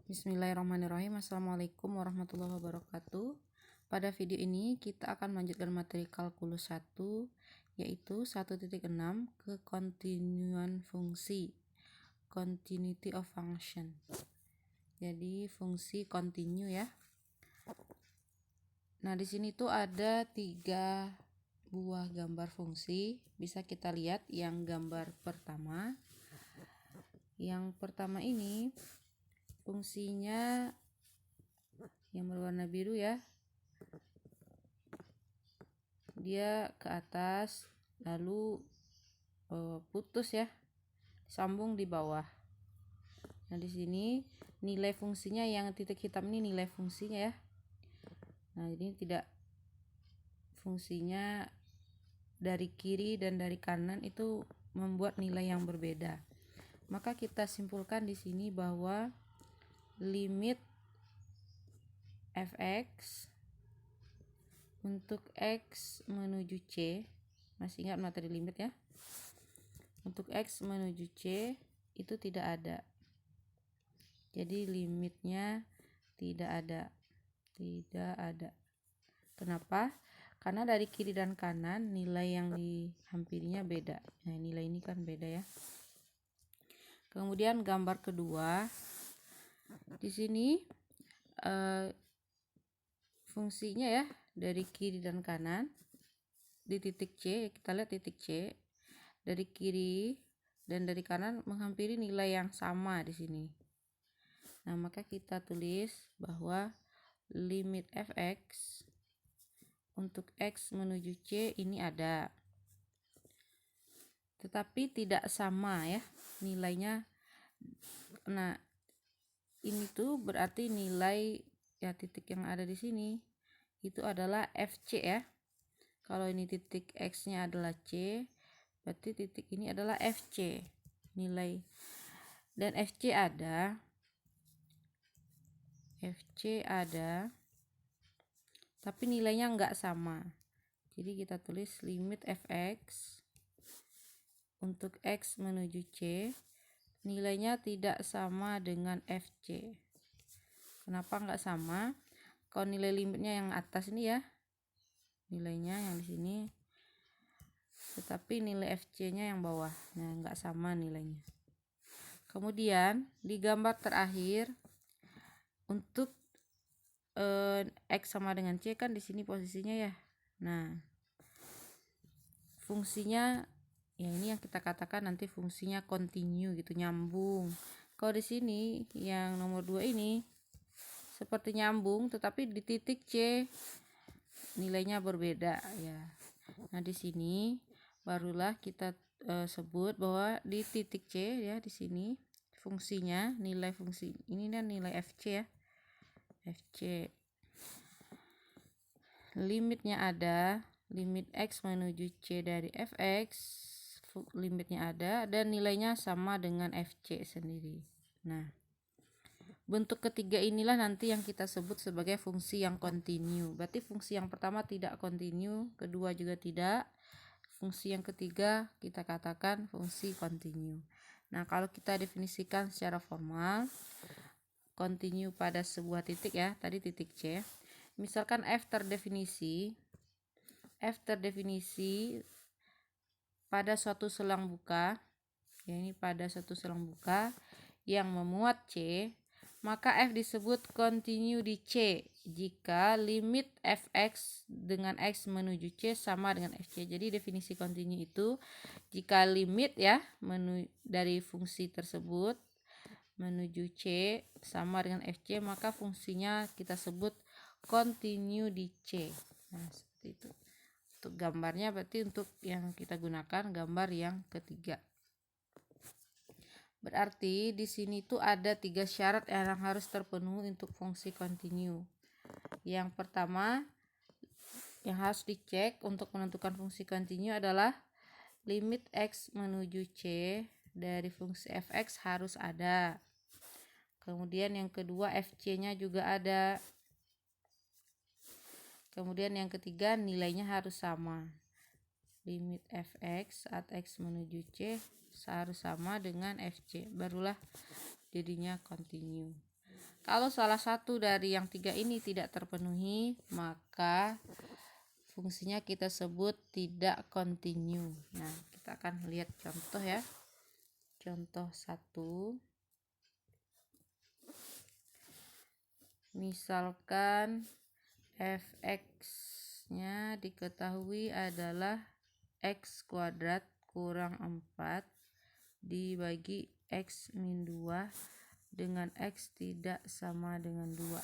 Bismillahirrahmanirrahim. Assalamualaikum warahmatullahi wabarakatuh. Pada video ini kita akan melanjutkan materi kalkulus 1, yaitu 1.6 kekontinuan fungsi, continuity of function. Jadi fungsi continue ya. Nah, di sini tuh ada 3 buah gambar fungsi. Bisa kita lihat yang gambar pertama. Yang pertama ini fungsinya yang berwarna biru ya, dia ke atas lalu putus ya, sambung di bawah. Nah, di sini nilai fungsinya yang titik hitam ini nilai fungsinya ya. Nah, ini tidak, fungsinya dari kiri dan dari kanan itu membuat nilai yang berbeda. Maka kita simpulkan di sini bahwa limit fx untuk x menuju c, masih ingat materi limit ya, untuk x menuju c itu tidak ada. Jadi limitnya tidak ada. Kenapa? Karena dari kiri dan kanan nilai yang dihampirinya beda. Nah, nilai ini kan beda ya. Kemudian gambar kedua, di sini fungsinya ya dari kiri dan kanan di titik C, kita lihat titik C dari kiri dan dari kanan menghampiri nilai yang sama di sini. Nah, maka kita tulis bahwa limit fx untuk x menuju C ini ada, tetapi tidak sama ya nilainya. Nah, ini tuh berarti nilai ya titik yang ada di sini itu adalah FC ya. Kalau ini titik X-nya adalah C, berarti titik ini adalah FC nilai. Dan FC ada, tapi nilainya enggak sama. Jadi kita tulis limit fx untuk x menuju C nilainya tidak sama dengan FC. Kenapa enggak sama? Kalau nilai limitnya yang atas ini ya, nilainya yang di sini, tetapi nilai FC-nya yang bawah. Nah, enggak sama nilainya. Kemudian di gambar terakhir untuk x sama dengan C kan di sini posisinya ya. Nah, fungsinya ya ini yang kita katakan nanti fungsinya continue gitu, nyambung. Kalau di sini yang nomor 2 ini seperti nyambung, tetapi di titik C nilainya berbeda ya. Nah, di sini barulah kita sebut bahwa di titik C ya, di sini fungsinya nilai fungsi ini dan nilai FC ya. FC limitnya ada, limit x menuju C dari fx limitnya ada dan nilainya sama dengan FC sendiri. Nah, bentuk ketiga inilah nanti yang kita sebut sebagai fungsi yang continue. Berarti fungsi yang pertama tidak continue, kedua juga tidak. Fungsi yang ketiga kita katakan fungsi continue. Nah, kalau kita definisikan secara formal, continue pada sebuah titik ya, tadi titik C. Misalkan f terdefinisi pada suatu selang buka, ya ini pada suatu selang buka yang memuat C, maka f disebut continue di C jika limit fx dengan x menuju C sama dengan fc. Jadi definisi continue itu jika limit ya dari fungsi tersebut menuju C sama dengan fc, maka fungsinya kita sebut continue di C. Nah, seperti itu. Untuk gambarnya berarti untuk yang kita gunakan gambar yang ketiga. Berarti di sini tuh ada 3 syarat yang harus terpenuhi untuk fungsi continue. Yang pertama yang harus dicek untuk menentukan fungsi continue adalah limit x menuju C dari fungsi fx harus ada. Kemudian yang kedua fc-nya juga ada. Kemudian yang ketiga nilainya harus sama. Limit fx saat x menuju C harus sama dengan fc, barulah jadinya continue. Kalau salah satu dari yang 3 ini tidak terpenuhi, maka fungsinya kita sebut tidak continue. Nah, kita akan lihat contoh ya. Contoh 1. Misalkan fx-nya diketahui adalah x kuadrat kurang 4 dibagi x min 2 dengan x tidak sama dengan 2.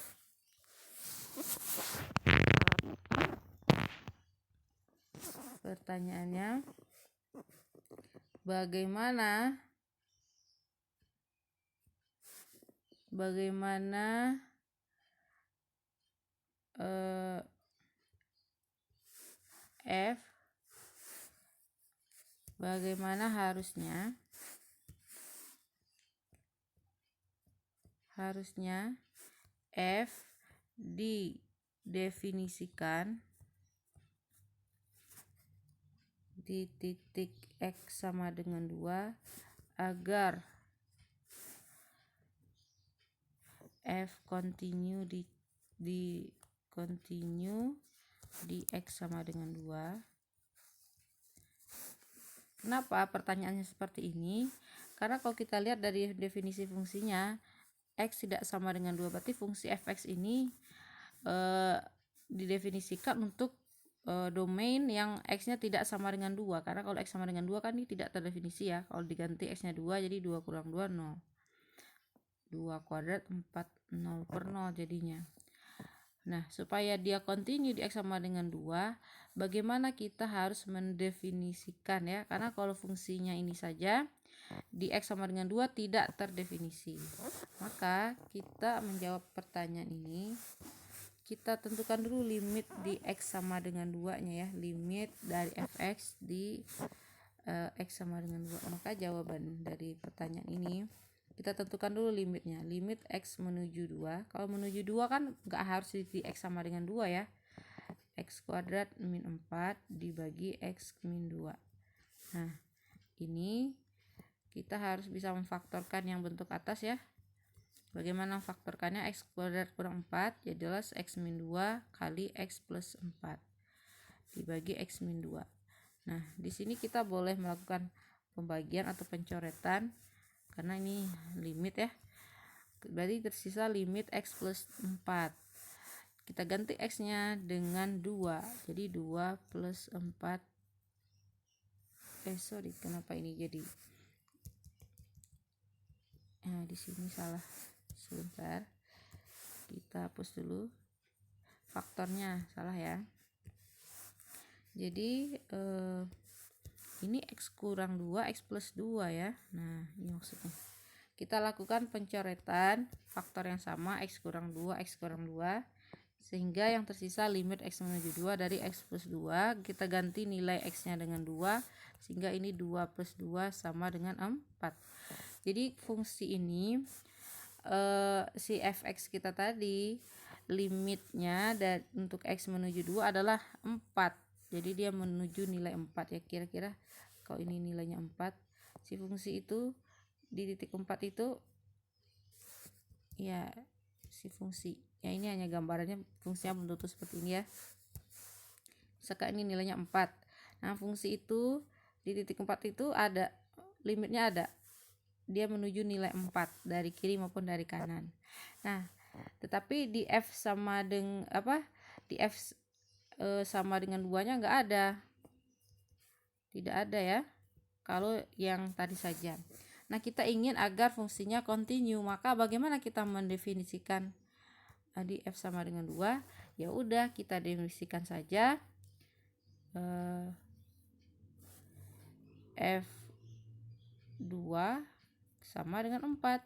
Pertanyaannya, bagaimana harusnya f didefinisikan di titik x sama dengan 2 agar f continue di x sama dengan 2. Kenapa pertanyaannya seperti ini? Karena kalau kita lihat dari definisi fungsinya, x tidak sama dengan 2, berarti fungsi fx ini didefinisikan untuk domain yang x-nya tidak sama dengan 2. Karena kalau x sama dengan 2 kan ini tidak terdefinisi ya. Kalau diganti x-nya 2, jadi 2 kurang 2, 0. 2 kuadrat 4, 0 per 0 jadinya. Nah, supaya dia continue di x sama dengan 2, bagaimana kita harus mendefinisikan ya? Karena kalau fungsinya ini saja di x sama dengan 2 tidak terdefinisi. Maka kita menjawab pertanyaan ini, kita tentukan dulu limit di x sama dengan 2-nya ya. Limit dari fx di x sama dengan 2. Maka jawaban dari pertanyaan ini, kita tentukan dulu limitnya. Limit x menuju 2. Kalau menuju 2 kan nggak harus di x sama dengan 2 ya. X kuadrat min 4 dibagi x min 2. Nah, ini kita harus bisa memfaktorkan yang bentuk atas ya. Bagaimana memfaktorkannya? X kuadrat kurang 4 ya jelas x min 2 kali x plus 4 dibagi x min 2. Nah, di sini kita boleh melakukan pembagian atau pencoretan karena ini limit ya. Berarti tersisa limit x plus 4. Kita ganti x-nya dengan 2. Jadi 2 plus 4. Kenapa ini jadi? Nah, di sini salah. Sebentar. Kita hapus dulu. Faktornya salah ya. Jadi ini x kurang 2, x plus 2 ya. Nah, ini maksudnya. Kita lakukan pencoretan faktor yang sama, x kurang 2, x kurang 2. Sehingga yang tersisa limit x menuju 2 dari x plus 2. Kita ganti nilai x-nya dengan 2. Sehingga ini 2 plus 2 sama dengan 4. Jadi fungsi ini, si fx kita tadi, limitnya untuk x menuju 2 adalah 4. Jadi dia menuju nilai 4 ya. Kira-kira kalau ini nilainya 4, si fungsi itu di titik 4 itu ya si fungsi ya, ini hanya gambarannya, fungsinya belum tentu seperti ini ya. Sekarang ini nilainya 4. Nah, fungsi itu di titik 4 itu ada limitnya, ada dia menuju nilai 4 dari kiri maupun dari kanan. Nah, tetapi di f sama dengan di f sama dengan 2-nya nggak ada. Tidak ada ya. Kalau yang tadi saja. Nah, kita ingin agar fungsinya continue, maka bagaimana kita mendefinisikan di f sama dengan 2? Ya udah, kita definisikan saja f2 sama dengan 4.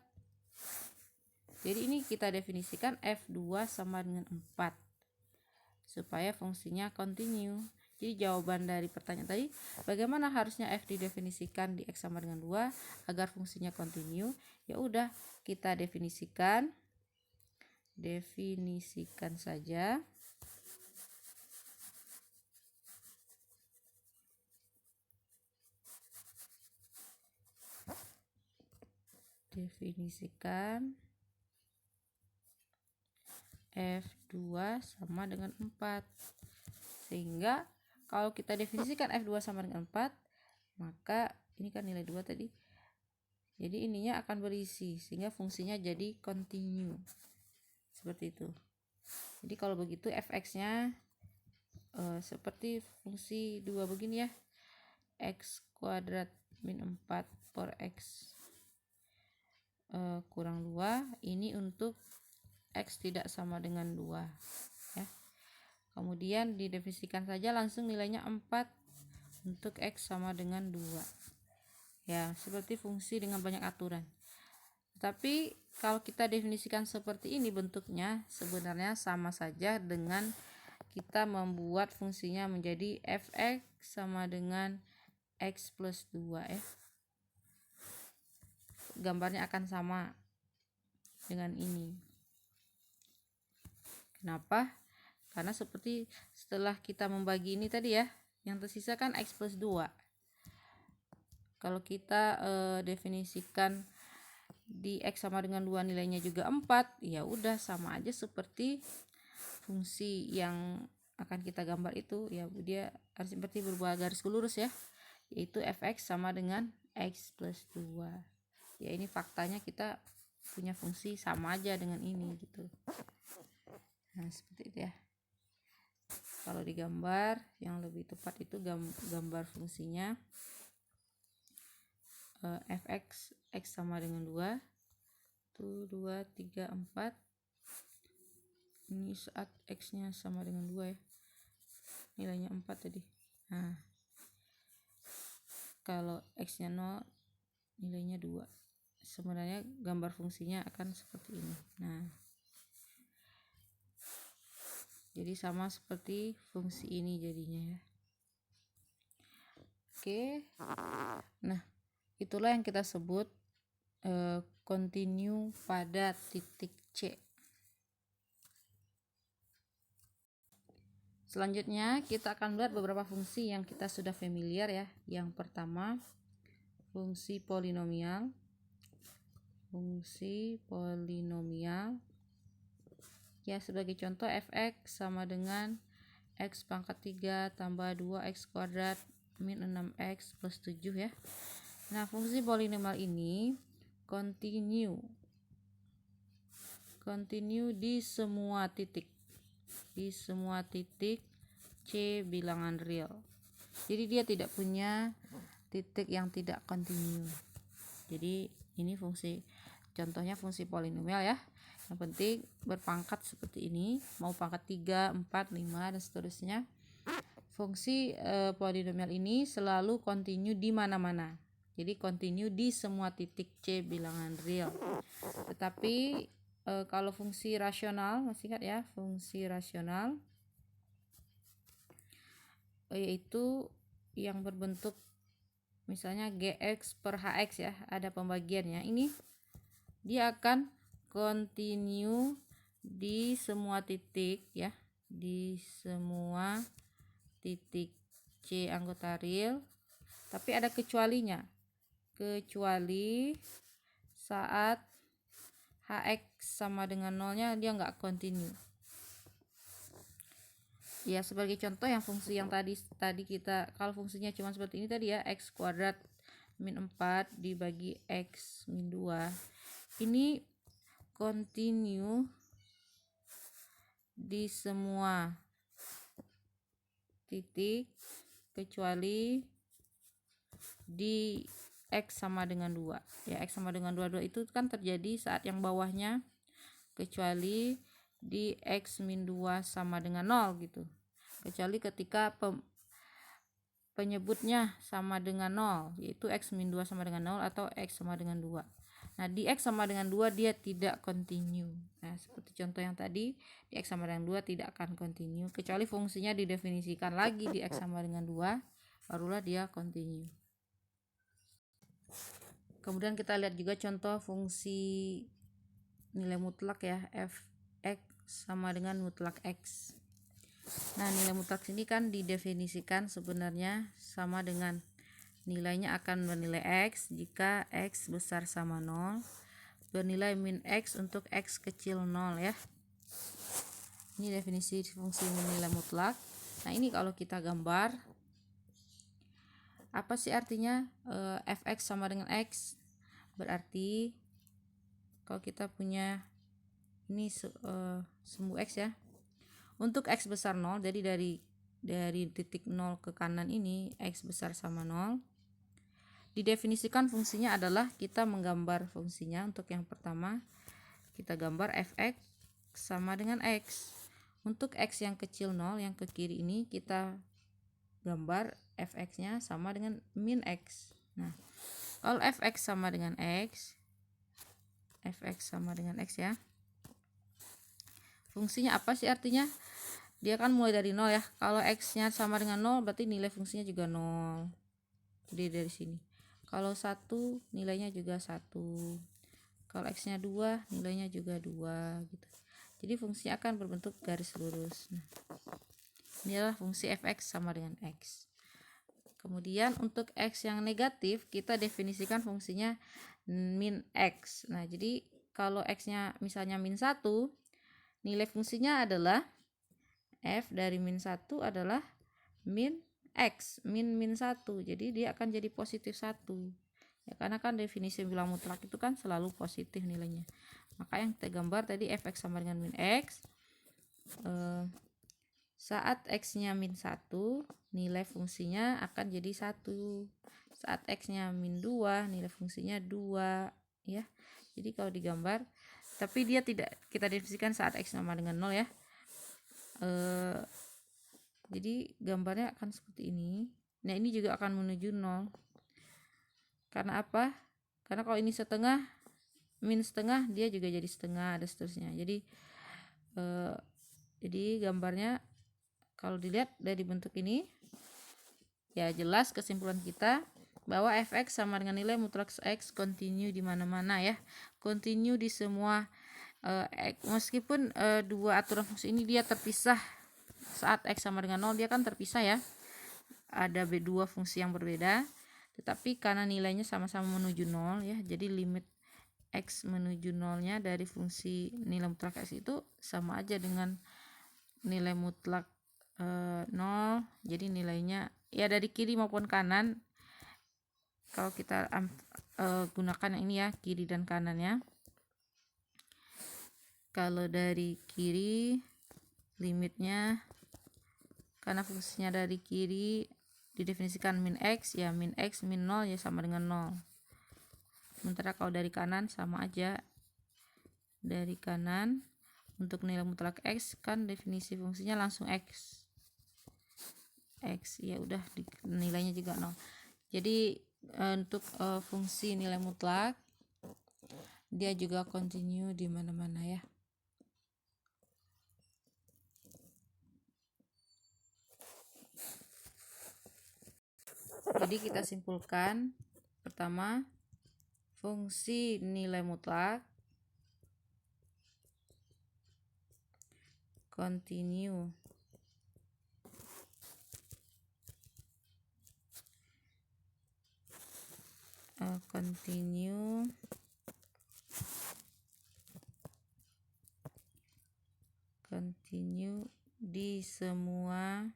Jadi ini kita definisikan f2 sama dengan 4 supaya fungsinya continue. Jadi jawaban dari pertanyaan tadi, bagaimana harusnya f didefinisikan di x sama dengan 2 agar fungsinya continue? Ya udah, kita definisikan saja F2 sama dengan 4. Sehingga kalau kita definisikan F2 sama dengan 4, maka ini kan nilai 2 tadi. Jadi ininya akan berisi sehingga fungsinya jadi continue. Seperti itu. Jadi kalau begitu fx-nya seperti fungsi 2 begini ya. X kuadrat min 4 per X kurang 2. Ini untuk X tidak sama dengan 2 ya. Kemudian didefinisikan saja langsung nilainya 4 untuk X sama dengan 2 ya, seperti fungsi dengan banyak aturan. Tapi kalau kita definisikan seperti ini bentuknya sebenarnya sama saja dengan kita membuat fungsinya menjadi fx sama dengan X plus 2 ya. Gambarnya akan sama dengan ini. Kenapa? Karena seperti setelah kita membagi ini tadi ya, yang tersisa kan X plus 2. Kalau kita definisikan di X sama dengan 2 nilainya juga 4, ya udah sama aja seperti fungsi yang akan kita gambar itu ya, dia harus seperti berubah garis lurus ya, yaitu fx sama dengan X plus 2. Ya ini faktanya kita punya fungsi sama aja dengan ini gitu. Nah seperti itu ya. Kalau digambar yang lebih tepat itu gambar fungsinya fx x sama dengan 2 tuh 2, 3, 4. Ini saat x nya sama dengan 2 ya, nilainya 4 tadi. Nah kalau x nya 0 nilainya 2. Sebenarnya gambar fungsinya akan seperti ini. Nah jadi sama seperti fungsi ini jadinya ya. Oke. Nah itulah yang kita sebut continue pada titik C. Selanjutnya kita akan melihat beberapa fungsi yang kita sudah familiar ya. Yang pertama fungsi polinomial. Fungsi polinomial ya, sebagai contoh fx sama dengan x pangkat 3 tambah 2x kuadrat min 6x plus 7 ya. Nah fungsi polinomial ini continue di semua titik C bilangan real. Jadi dia tidak punya titik yang tidak continue. Jadi ini fungsi, contohnya fungsi polinomial ya. Yang penting berpangkat seperti ini, mau pangkat 3, 4, 5 dan seterusnya. Fungsi polinomial ini selalu continue di mana-mana. Jadi continue di semua titik C bilangan real. Tetapi kalau fungsi rasional, masih ingat ya, fungsi rasional yaitu yang berbentuk misalnya gx per hx ya, ada pembagiannya. Ini dia akan continue di semua titik ya, di semua titik C anggota real, tapi ada kecualinya. Kecuali saat hx sama dengan 0-nya dia nggak continue. Ya sebagai contoh yang fungsi yang tadi kita, kalau fungsinya cuma seperti ini tadi ya, x kuadrat min 4 dibagi x min 2, ini continue di semua titik kecuali di x sama dengan 2 ya. X sama dengan 2 itu kan terjadi saat yang bawahnya kecuali di x min 2 sama dengan 0 gitu, kecuali ketika penyebutnya sama dengan 0, yaitu x min 2 sama dengan 0 atau x sama dengan 2. Nah di x sama dengan 2 dia tidak continue. Nah seperti contoh yang tadi, di x sama dengan 2 tidak akan continue, kecuali fungsinya didefinisikan lagi di x sama dengan 2, barulah dia continue. Kemudian kita lihat juga contoh fungsi nilai mutlak ya, fx sama dengan mutlak x. Nah nilai mutlak ini kan didefinisikan sebenarnya sama dengan nilainya akan bernilai x jika x besar sama 0, bernilai min x untuk x kecil 0 ya. Ini definisi fungsi nilai mutlak. Nah, ini kalau kita gambar, apa sih artinya fx sama dengan x? Berarti kalau kita punya ini sumbu x ya, untuk x besar 0, jadi dari titik 0 ke kanan ini x besar sama 0, didefinisikan fungsinya adalah kita menggambar fungsinya. Untuk yang pertama kita gambar fx sama dengan x. Untuk x yang kecil 0 yang ke kiri ini kita gambar fx nya sama dengan min x. Nah, kalau fx sama dengan x ya, fungsinya apa sih artinya? Dia kan mulai dari 0 ya. Kalau x nya sama dengan 0 berarti nilai fungsinya juga 0. Jadi dari sini. Kalau 1 nilainya juga 1. Kalau x nya 2 nilainya juga 2 gitu. Jadi fungsinya akan berbentuk garis lurus. Nah, inilah fungsi fx sama dengan x. Kemudian untuk x yang negatif kita definisikan fungsinya min x. Nah, jadi kalau x nya misalnya min 1, nilai fungsinya adalah f dari min 1 adalah min x, min 1. Jadi dia akan jadi positif 1. Ya, karena kan definisi bilang mutlak itu kan selalu positif nilainya. Maka yang kita gambar tadi fx sama dengan min x. Saat x nya min 1, nilai fungsinya akan jadi 1. Saat x nya min 2, nilai fungsinya 2 ya. Jadi kalau digambar, tapi dia tidak kita definisikan saat x sama dengan 0 ya. Jadi gambarnya akan seperti ini. Nah, ini juga akan menuju 0. Karena apa? Karena kalau ini setengah, min setengah, dia juga jadi setengah, dan seterusnya. Jadi gambarnya kalau dilihat dari bentuk ini, ya jelas kesimpulan kita bahwa fx sama dengan nilai mutlak x continue di mana-mana ya. Continue di semua meskipun dua aturan fungsi ini dia terpisah saat x sama dengan 0, dia kan terpisah ya. Ada dua fungsi yang berbeda, tetapi karena nilainya sama-sama menuju 0 ya, jadi limit x menuju 0-nya dari fungsi nilai mutlak x itu sama aja dengan nilai mutlak 0. Jadi nilainya ya dari kiri maupun kanan. Kalau kita gunakan yang ini ya, kiri dan kanannya. Kalau dari kiri limitnya, karena fungsinya dari kiri didefinisikan min x, ya min x min 0 ya sama dengan 0. Sementara kalau dari kanan sama aja. Dari kanan untuk nilai mutlak x kan definisi fungsinya langsung x ya udah, nilainya juga 0. Jadi untuk fungsi nilai mutlak dia juga continue di mana-mana ya. Jadi kita simpulkan, pertama, fungsi nilai mutlak continue di semua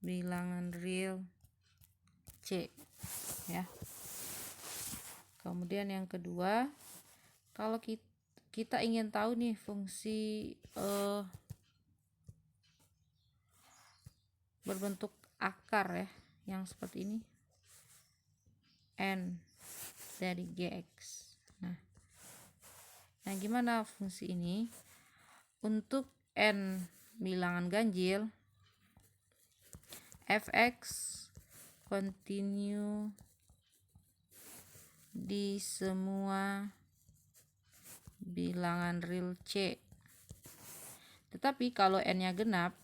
bilangan real C ya. Kemudian yang kedua, kalau kita ingin tahu nih fungsi berbentuk akar ya, yang seperti ini, n dari gx. Nah, gimana fungsi ini? Untuk n bilangan ganjil, fx continue di semua bilangan real C. Tetapi kalau n-nya genap,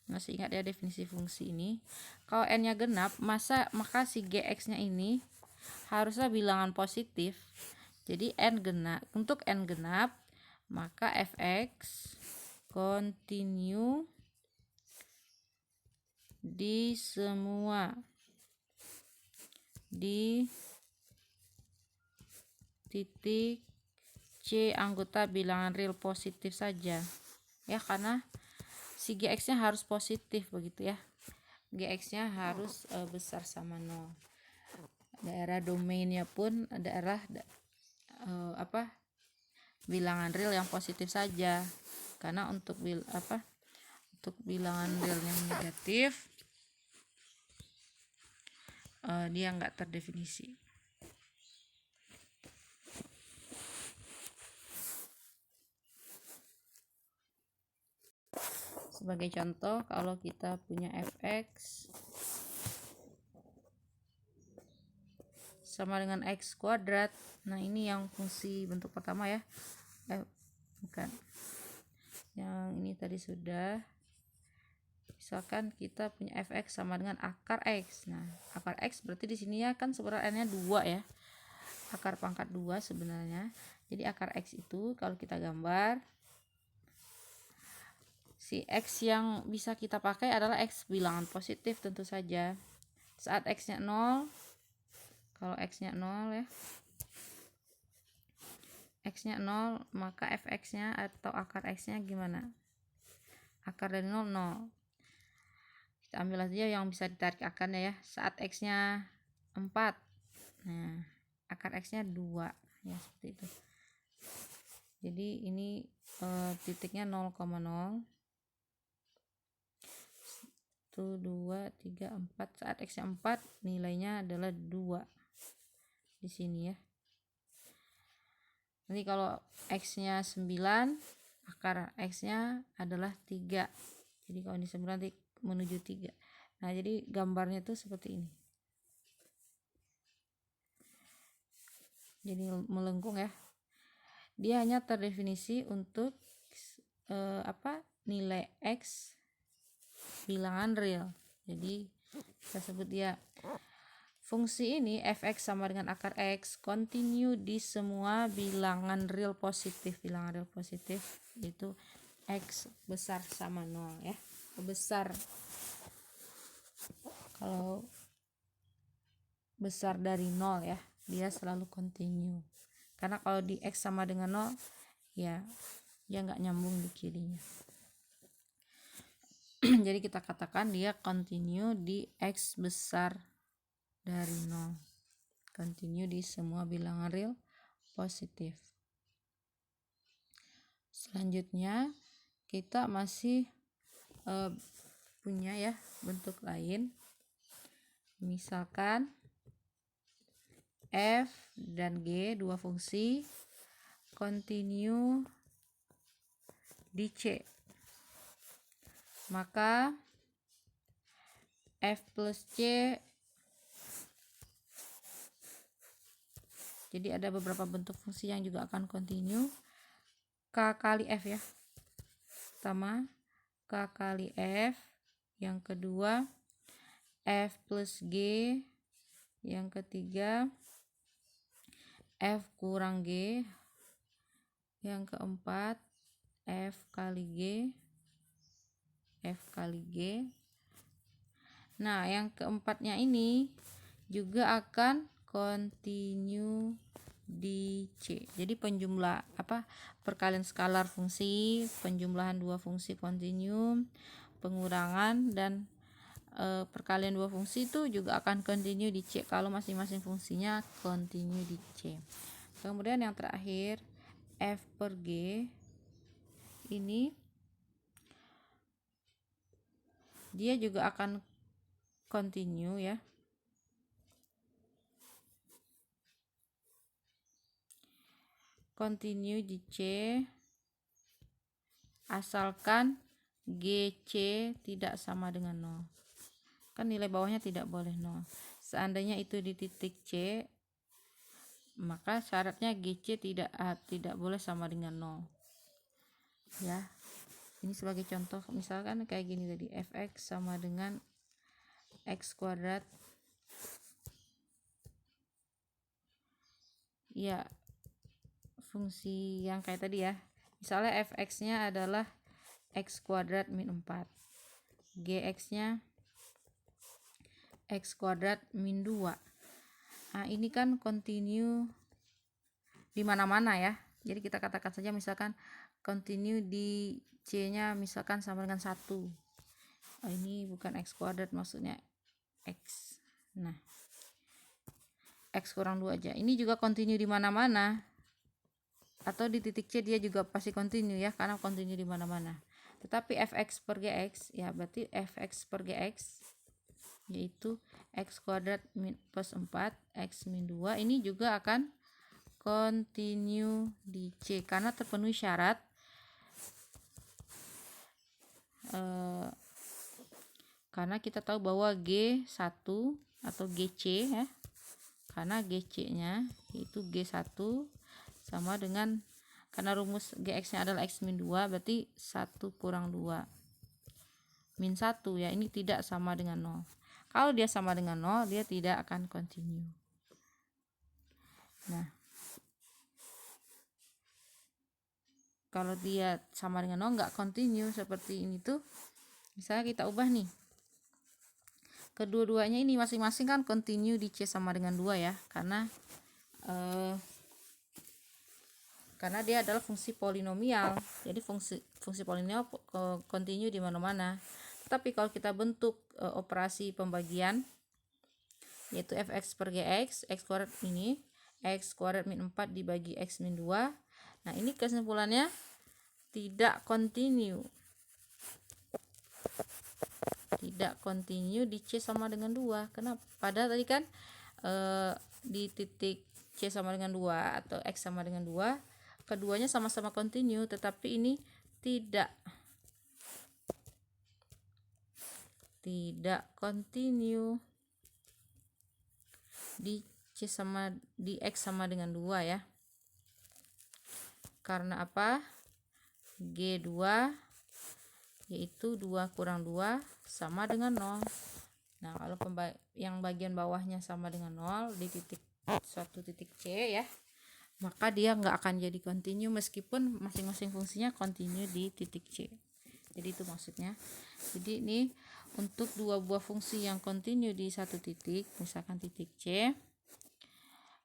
masih ingat ya definisi fungsi ini, kalau n-nya genap, maka si gx-nya ini harusnya bilangan positif. Jadi untuk n genap, maka fx continue di semua di titik C anggota bilangan real positif saja. ya, karena si gx-nya harus positif begitu ya. Gx-nya harus besar sama 0. Daerah domainnya pun daerah bilangan real yang positif saja, karena untuk bilangan real yang negatif dia nggak terdefinisi. Sebagai contoh, kalau kita punya fx sama dengan x kuadrat, nah ini yang fungsi bentuk pertama ya, bukan, yang ini tadi sudah. Misalkan kita punya fx sama dengan akar x. Nah, akar x berarti di sini ya kan sebenarnya n-nya 2 ya. Akar pangkat 2 sebenarnya. Jadi akar x itu kalau kita gambar, si x yang bisa kita pakai adalah x bilangan positif tentu saja. Saat x-nya 0, kalau x-nya 0 ya, x-nya 0, maka fx-nya atau akar x-nya gimana? Akar dari 0, 0. Kita ambil aja yang bisa ditarik akarnya ya. Saat x-nya 4, nah akar x-nya 2 ya, seperti itu. Jadi ini titiknya 0,0, 1, 2, 3, 4. Saat x-nya 4, nilainya adalah 2 di sini ya. Nanti kalau x-nya 9, akar x-nya adalah 3. Jadi kalau ini 9 nanti menuju 3. Nah, jadi gambarnya itu seperti ini. Jadi melengkung ya. Dia hanya terdefinisi untuk nilai x bilangan real. Jadi kita sebut dia fungsi ini fx sama dengan akar x continue di semua bilangan real positif. Bilangan real positif itu x besar sama 0 ya. Besar, kalau besar dari 0 ya, dia selalu continue. Karena kalau di x sama dengan 0 ya dia nggak nyambung di kirinya. Jadi kita katakan dia continue di x besar dari 0. Continue di semua bilangan real positif. Selanjutnya kita masih punya ya bentuk lain. Misalkan f dan g, dua fungsi continue di C. Maka f plus c, jadi ada beberapa bentuk fungsi yang juga akan continue. K kali f ya, pertama k kali f, yang kedua f plus g, yang ketiga f kurang g, yang keempat f kali g, f kali g. Nah, yang keempatnya ini juga akan continue di C. Jadi perkalian skalar fungsi, penjumlahan dua fungsi continue, pengurangan dan perkalian dua fungsi itu juga akan continue di C kalau masing-masing fungsinya continue di C. Kemudian yang terakhir f per g ini dia juga akan continue ya. Continue di C asalkan GC tidak sama dengan 0. Kan nilai bawahnya tidak boleh 0. Seandainya itu di titik C, maka syaratnya GC tidak boleh sama dengan 0. Ya. Ini sebagai contoh, misalkan kayak gini tadi, fx sama dengan x kuadrat. Ya, fungsi yang kayak tadi ya. Misalnya fx-nya adalah x kuadrat min 4. Gx-nya x kuadrat min 2. Nah, ini kan continue di mana-mana ya. Jadi kita katakan saja misalkan continue di C-nya misalkan sama dengan 1. Ini bukan X kuadrat, maksudnya X. Nah, X kurang 2 aja. Ini juga continue di mana-mana. Atau di titik C dia juga pasti continue ya, karena continue di mana-mana. Tetapi fx per gx, ya berarti fx per gx yaitu x kuadrat plus 4 x min 2 ini juga akan continue di C karena terpenuhi syarat karena kita tahu bahwa G1 atau GC ya, karena GC-nya itu G1 sama dengan, karena rumus GX-nya adalah X min 2, berarti 1 kurang 2 min 1 ya, ini tidak sama dengan 0. Kalau dia sama dengan 0, dia tidak akan continue. Nah, kalau dia sama dengan 0 nggak continue seperti ini tuh, misalnya kita ubah nih, kedua-duanya ini masing-masing kan continue di C sama dengan 2 ya, karena dia adalah fungsi polinomial. Jadi fungsi polinomial continue di mana-mana. Tapi kalau kita bentuk operasi pembagian, yaitu fx per gx, x kuadrat ini x kuadrat min 4 dibagi x min 2. Nah, ini kesimpulannya tidak continue. Tidak continue di C sama dengan 2. Kenapa? Padahal tadi kan di titik C sama dengan 2 atau X sama dengan 2, keduanya sama-sama continue, tetapi ini tidak continue di X sama dengan 2 ya. Karena apa? G2 yaitu 2 kurang 2 sama dengan 0. Nah, kalau yang bagian bawahnya sama dengan 0 di suatu titik C ya, maka dia nggak akan jadi continue meskipun masing-masing fungsinya continue di titik C. Jadi itu maksudnya. Jadi ini untuk dua buah fungsi yang continue di satu titik, misalkan titik C,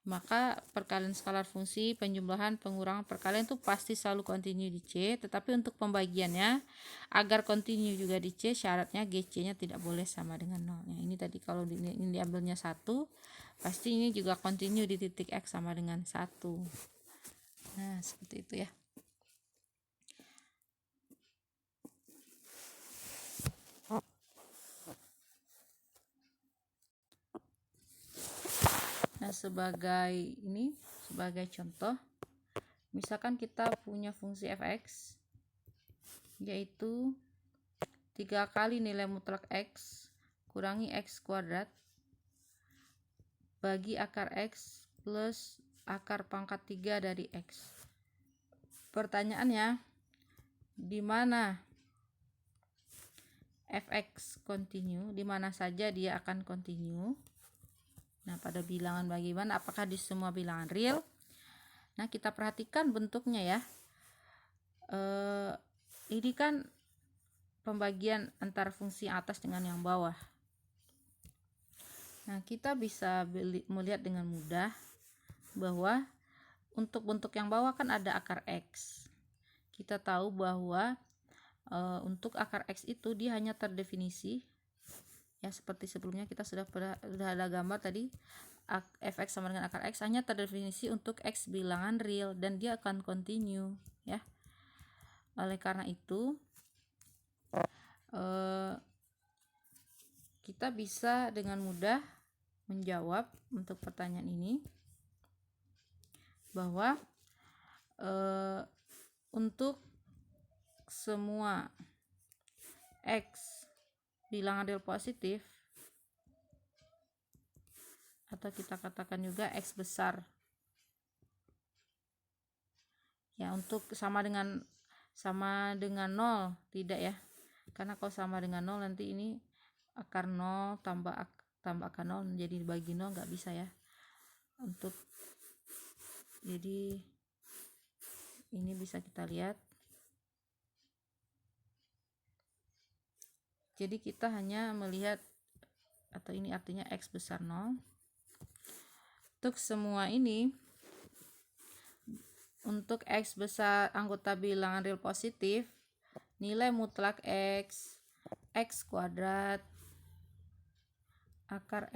maka perkalian skalar fungsi, penjumlahan, pengurangan, perkalian itu pasti selalu continue di C. Tetapi untuk pembagiannya, agar continue juga di C, syaratnya GC-nya tidak boleh sama dengan 0. Nah, ini tadi kalau ini diambilnya 1, pasti ini juga continue di titik X sama dengan 1. Nah, seperti itu ya. Nah, sebagai contoh, misalkan kita punya fungsi fx yaitu 3 kali nilai mutlak x kurangi x kuadrat bagi akar x plus akar pangkat 3 dari x. Pertanyaannya, di mana fx continue, di mana saja dia akan continue? Nah, pada bilangan bagaimana? Apakah di semua bilangan real? Nah, kita perhatikan bentuknya ya. Ini kan pembagian antara fungsi atas dengan yang bawah. Nah, kita bisa melihat dengan mudah bahwa untuk bentuk yang bawah kan ada akar X. Kita tahu bahwa untuk akar X itu dia hanya terdefinisi ya, seperti sebelumnya kita sudah ada gambar tadi, fx sama dengan akar X hanya terdefinisi untuk X bilangan real dan dia akan continue ya. Oleh karena itu kita bisa dengan mudah menjawab untuk pertanyaan ini bahwa untuk semua X bilangan real positif, atau kita katakan juga X besar ya, untuk sama dengan 0 tidak ya, karena kalau sama dengan 0 nanti ini akar 0 tambah akar 0 menjadi dibagi 0, nggak bisa ya. Jadi ini bisa kita lihat. Jadi kita hanya melihat, atau ini artinya X besar 0. Untuk semua ini untuk X besar anggota bilangan real positif, nilai mutlak X kuadrat, akar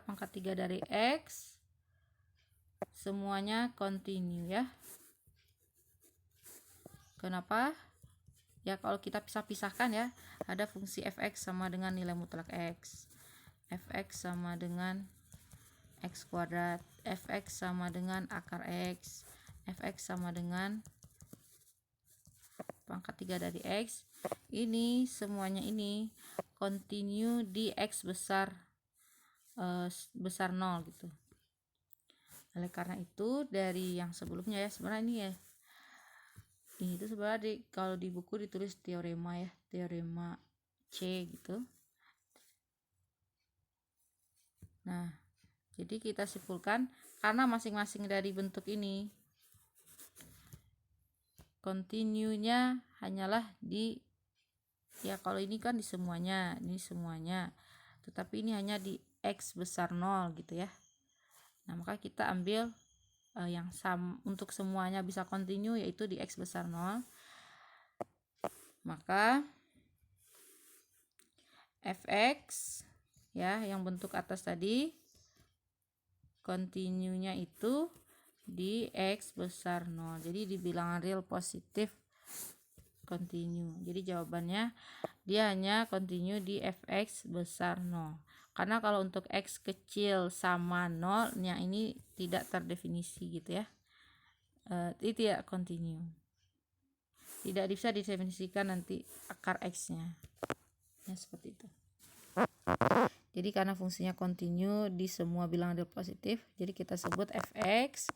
pangkat 3 dari X, semuanya kontinu ya. Kenapa? Ya kalau kita pisah-pisahkan ya, ada fungsi fx sama dengan nilai mutlak X, fx sama dengan X kuadrat, fx sama dengan akar X, fx sama dengan pangkat 3 dari X. Ini semuanya ini kontinu di X besar 0 gitu. Oleh karena itu dari yang sebelumnya ya, sebenarnya ini ya, ini itu sebenarnya kalau di buku ditulis teorema ya, teorema C gitu. Nah, jadi kita simpulkan karena masing-masing dari bentuk ini kontinunya hanyalah di, ya kalau ini kan di semuanya, ini semuanya, tetapi ini hanya di X besar 0 gitu ya. Nah, maka kita ambil yang sama untuk semuanya bisa kontinu, yaitu di X besar 0. Maka fx ya, yang bentuk atas tadi kontinunya itu di X besar 0. Jadi di bilangan real positif kontinu. Jadi jawabannya dia hanya kontinu di fx besar 0. Karena kalau untuk X kecil sama 0, yang ini tidak terdefinisi gitu ya. Ini tidak kontinu. Tidak bisa didefinisikan nanti akar X-nya. Ya, seperti itu. Jadi karena fungsinya kontinu di semua bilangan real positif, jadi kita sebut fx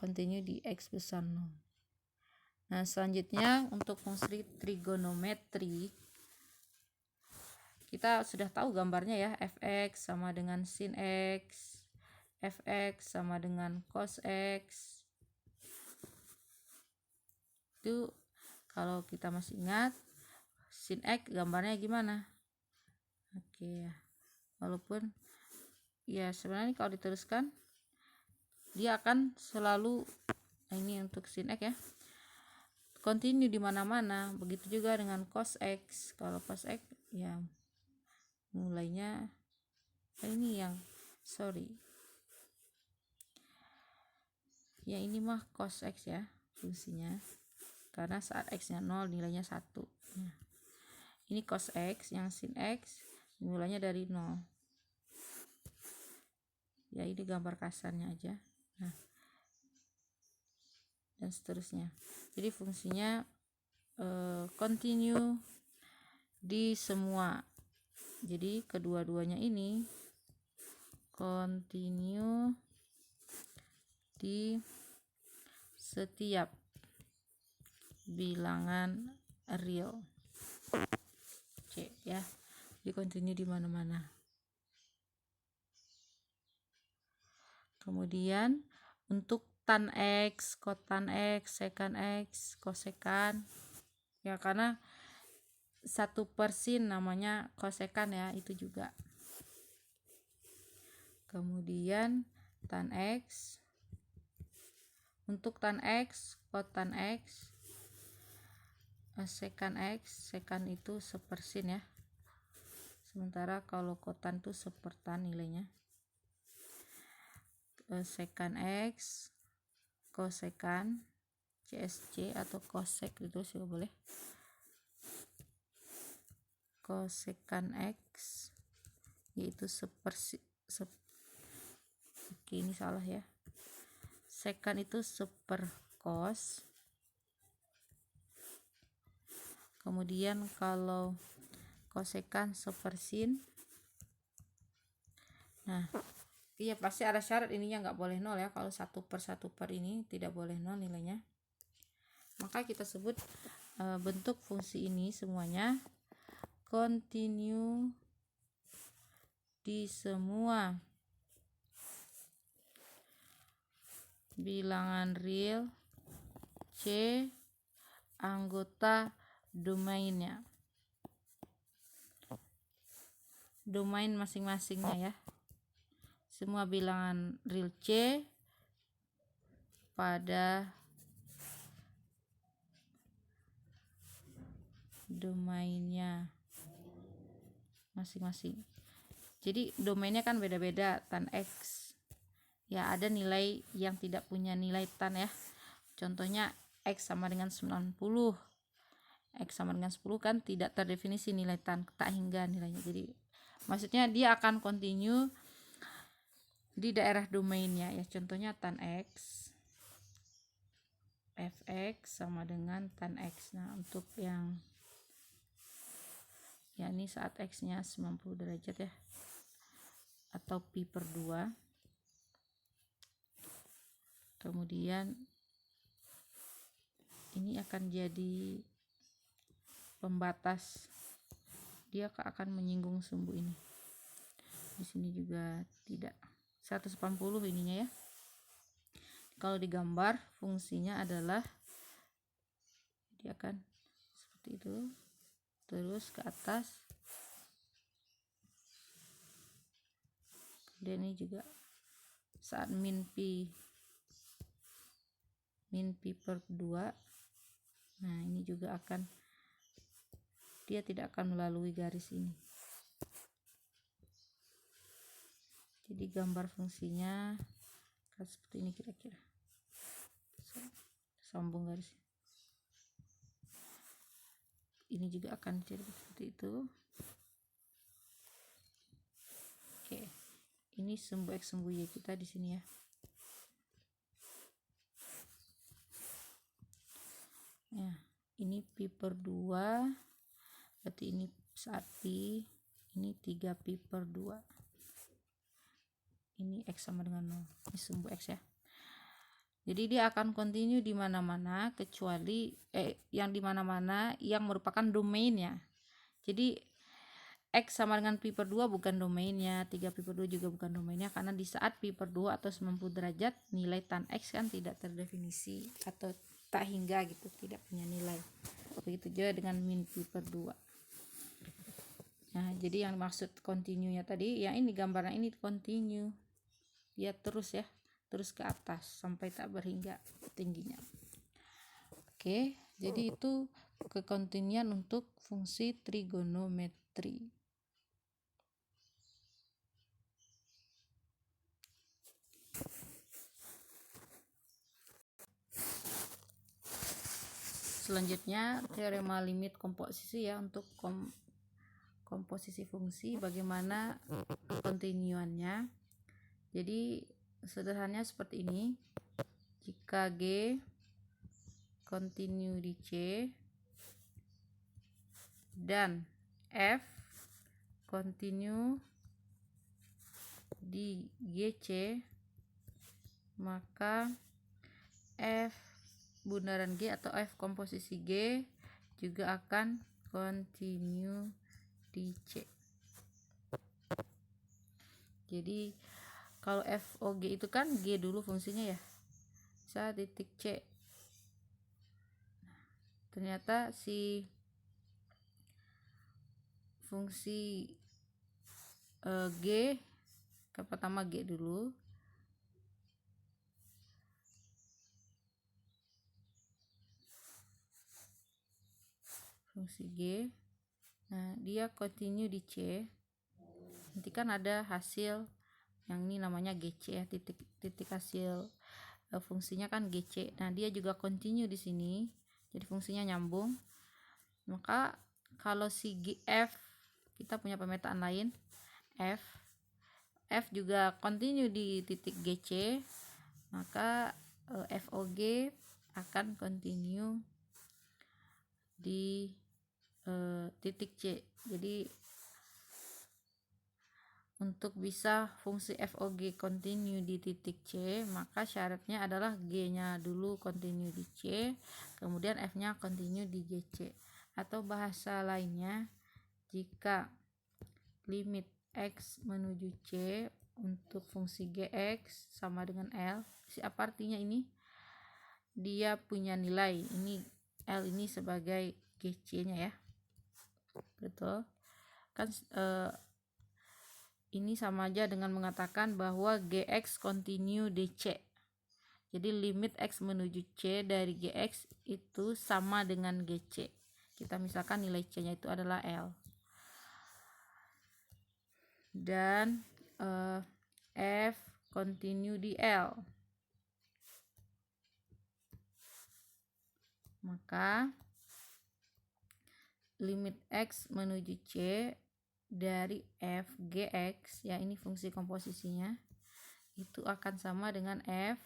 kontinu di X besar 0. Nah, selanjutnya untuk fungsi trigonometri, kita sudah tahu gambarnya ya, fx sama dengan sin x, fx sama dengan cos x. Itu kalau kita masih ingat, sin x gambarnya gimana? Oke ya. Walaupun ya sebenarnya kalau diteruskan dia akan selalu, ini untuk sin x ya, kontinu di mana-mana. Begitu juga dengan cos x. Kalau cos x ya mulainya ini yang ya ini mah cos x ya fungsinya, karena saat x-nya 0 nilainya 1 ya. Ini cos x, yang sin x mulainya dari 0 ya, ini gambar kasarnya aja. Nah, dan seterusnya. Jadi fungsinya kontinu di semua. Jadi kedua-duanya ini kontinu di setiap bilangan real C ya. Jadi kontinu di mana-mana. Kemudian untuk tan X, kotan X, sekan X, kosekan ya, karena 1/sin namanya kosekan ya, itu juga. Kemudian tan X, untuk tan X, kotan X, sekan X, sekan itu 1/sin ya, sementara kalau kotan tuh 1/tan nilainya. Sekan X, kosekan, CSC atau kosek itu juga boleh. Kosekan X yaitu oke, ini salah ya. Sekan itu 1/cos. Kemudian kalau kosekan 1/sin. Nah, iya pasti ada syarat, ininya nggak boleh 0 ya. Kalau 1/1 ini tidak boleh 0 nilainya. Maka kita sebut bentuk fungsi ini semuanya kontinu di semua bilangan real C anggota domainnya, domain masing-masingnya ya. Semua bilangan real C pada domainnya masing-masing. Jadi domainnya kan beda-beda, tan X. Ya, ada nilai yang tidak punya nilai tan ya. Contohnya X sama dengan 90. X sama dengan 10 kan tidak terdefinisi nilai tan, tak hingga nilainya. Jadi maksudnya dia akan continue di daerah domainnya ya. Contohnya tan X, fx sama dengan tan X. Nah, untuk yang ya ini saat X nya 90 derajat ya, atau pi per 2. Kemudian ini akan jadi pembatas, dia akan menyinggung sumbu ini. Di sini juga tidak 180 ininya ya. Kalau digambar fungsinya adalah dia akan seperti itu, terus ke atas. Kemudian ini juga saat min pi per 2. Nah, ini juga akan, dia tidak akan melalui garis ini. Jadi gambar fungsinya kan seperti ini kira-kira. Sambung garis. Ini juga akan jadi seperti itu. Oke. Ini sumbu X sumbu Y kita di sini ya. Ya, ini pi per 2. Berarti ini saat pi, ini 3 pi per 2. Ini X sama dengan 0. Ini sumbu X ya. Jadi dia akan continue di mana-mana kecuali yang di mana-mana yang merupakan domainnya. Jadi X sama dengan pi per 2 bukan domainnya, 3 pi per 2 juga bukan domainnya, karena di saat pi per 2 atau 90 derajat nilai tan X kan tidak terdefinisi atau tak hingga gitu, tidak punya nilai. Begitu juga dengan min pi per 2. Nah, jadi yang maksud continue-nya tadi, yang ini gambaran ini continue. Dia terus ya, terus ke atas sampai tak berhingga tingginya. Oke, jadi itu kekontinuan untuk fungsi trigonometri. Selanjutnya teorema limit komposisi ya, untuk komposisi fungsi, bagaimana kekontinuannya. Jadi sederhananya seperti ini. Jika G continue di C dan F continue di GC, maka F bundaran G atau F komposisi G juga akan continue di C. Jadi kalau FOG itu kan G dulu fungsinya ya, bisa titik C. Ternyata si fungsi G, pertama G dulu, fungsi G. Nah, dia continue di C. Nanti kan ada hasil yang ini namanya GC ya, titik hasil fungsinya kan GC. Nah, dia juga continue di sini. Jadi fungsinya nyambung. Maka kalau si F, kita punya pemetaan lain, F juga continue di titik GC, maka FOG akan continue di titik C. Jadi untuk bisa fungsi FOG continue di titik C, maka syaratnya adalah G-nya dulu continue di C, kemudian F-nya continue di GC. Atau bahasa lainnya, jika limit X menuju C untuk fungsi Gx sama dengan L, apa artinya ini? Dia punya nilai, ini L ini sebagai GC-nya ya. Betul? Kan ini sama aja dengan mengatakan bahwa Gx continue DC. Jadi limit X menuju C dari Gx itu sama dengan Gc. Kita misalkan nilai C-nya itu adalah L. Dan F continue di L. Maka limit X menuju C dari F Gx, ya ini fungsi komposisinya, itu akan sama dengan F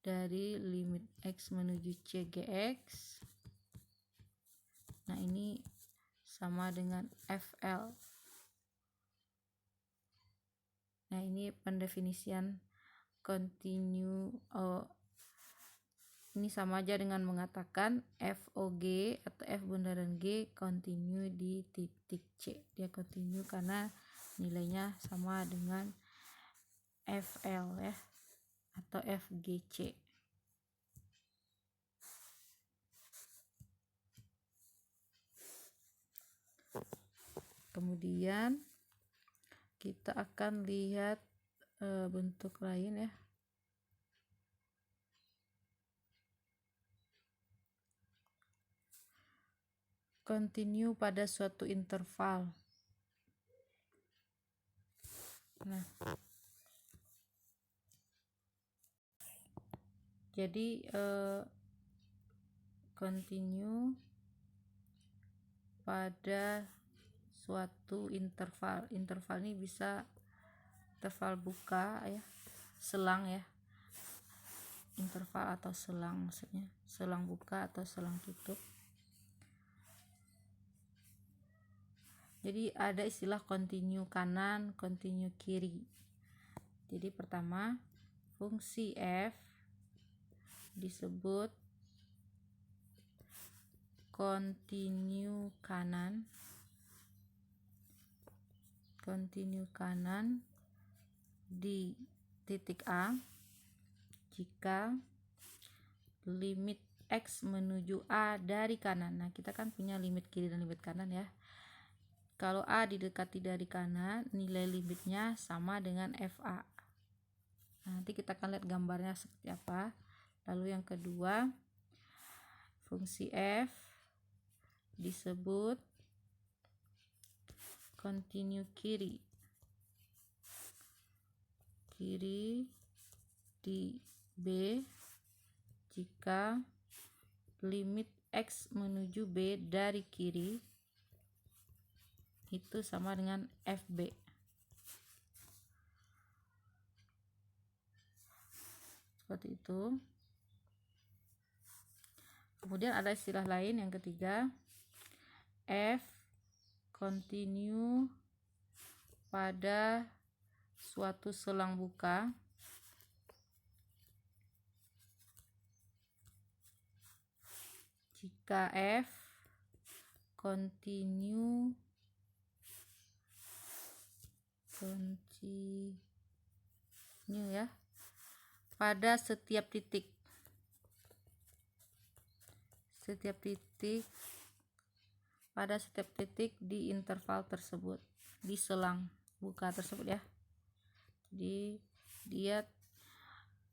dari limit X menuju C Gx. Nah ini sama dengan FL. Nah ini pendefinisian continue. Ini sama aja dengan mengatakan FOG atau F bundaran G continue di titik C. Dia continue karena nilainya sama dengan FL ya, atau FGC. Kemudian kita akan lihat bentuk lain ya. Continue pada suatu interval. Nah, jadi continue pada suatu interval. Interval ini bisa interval buka ya, selang ya. Interval atau selang, maksudnya selang buka atau selang tutup. Jadi ada istilah continue kanan, continue kiri. Jadi pertama, fungsi F disebut continue kanan. Continue kanan di titik A jika limit X menuju A dari kanan. Nah, kita kan punya limit kiri dan limit kanan ya. Kalau A didekati dari kanan, nilai limitnya sama dengan FA. Nah, nanti kita akan lihat gambarnya seperti apa. Lalu yang kedua, fungsi F disebut continue kiri. Kiri di B jika limit X menuju B dari kiri itu sama dengan FB. Seperti itu. Kemudian ada istilah lain yang ketiga, F continue pada suatu selang buka jika F continue ya pada setiap titik pada setiap titik di interval tersebut, di selang buka tersebut ya. Jadi dia,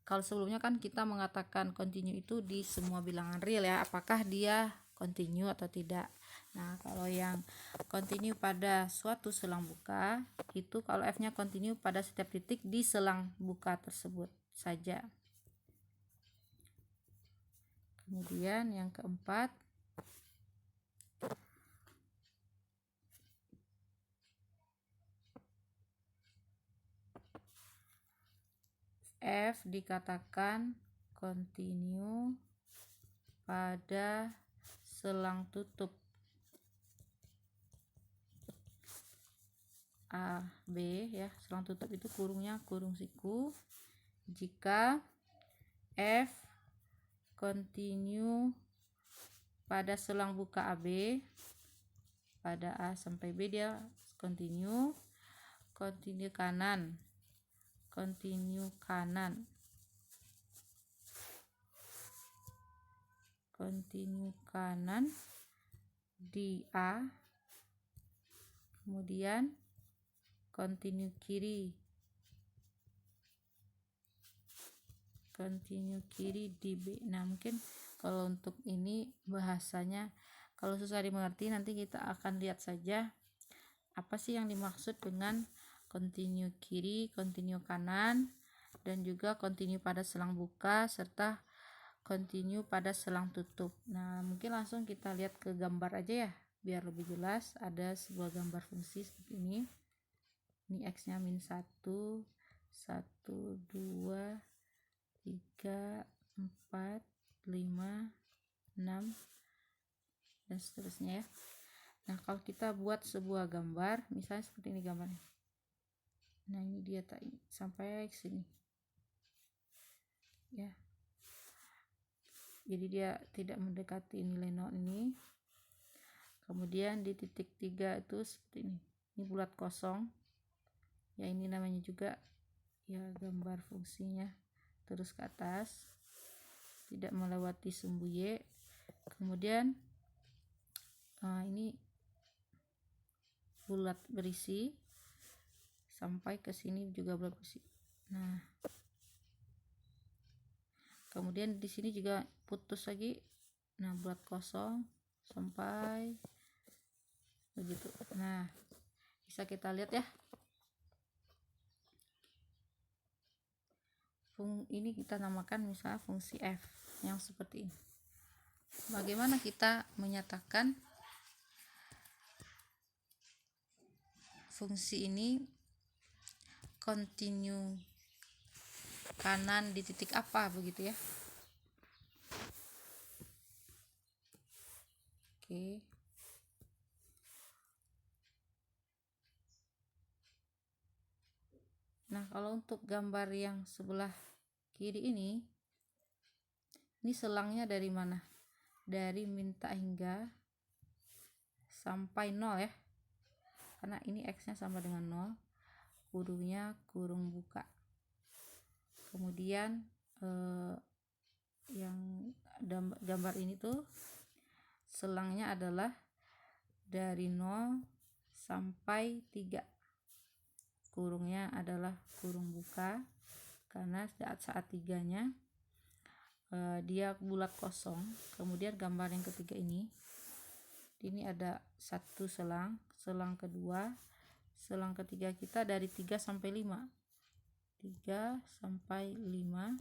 kalau sebelumnya kan kita mengatakan continue itu di semua bilangan real ya, apakah dia continue atau tidak. Nah, kalau yang continue pada suatu selang buka itu kalau F-nya continue pada setiap titik di selang buka tersebut saja. Kemudian yang keempat, F dikatakan continue pada selang tutup A, B ya. Selang tutup itu kurungnya kurung siku jika F continue pada selang buka AB, pada A sampai B dia continue kanan, continue kanan di A, kemudian continue kiri di B. Nah, mungkin kalau untuk ini bahasanya kalau susah dimengerti, nanti kita akan lihat saja apa sih yang dimaksud dengan continue kiri, continue kanan, dan juga continue pada selang buka serta continue pada selang tutup. Nah, mungkin langsung kita lihat ke gambar aja ya biar lebih jelas. Ada sebuah gambar fungsi seperti ini. Ini x-nya min 1, 1, 2, 3, 4, 5, 6, dan seterusnya ya. Nah, kalau kita buat sebuah gambar, misalnya seperti ini gambarnya. Nah, ini dia sampai ke sini. Ya. Jadi dia tidak mendekati nilai 0 ini. Kemudian di titik 3 itu seperti ini. Ini bulat kosong. Ya, ini namanya juga ya gambar fungsinya terus ke atas, tidak melewati sumbu Y. Kemudian ini bulat berisi sampai ke sini juga bulat berisi. Nah, kemudian di sini juga putus lagi. Nah, bulat kosong sampai begitu. Nah, bisa kita lihat ya. Ini kita namakan misalnya fungsi f yang seperti ini. Bagaimana kita menyatakan fungsi ini continue kanan di titik apa begitu ya? Oke. Nah, kalau untuk gambar yang sebelah kiri ini selangnya dari mana? Dari min tak hingga sampai 0 ya. Karena ini x-nya sama dengan 0, kurungnya kurung buka. Kemudian yang gambar ini tuh selangnya adalah dari 0 sampai 3. Kurungnya adalah kurung buka karena saat 3-nya dia bulat kosong. Kemudian gambar yang ketiga ini ada satu selang kedua, selang ketiga kita dari 3 sampai 5. 3 sampai 5.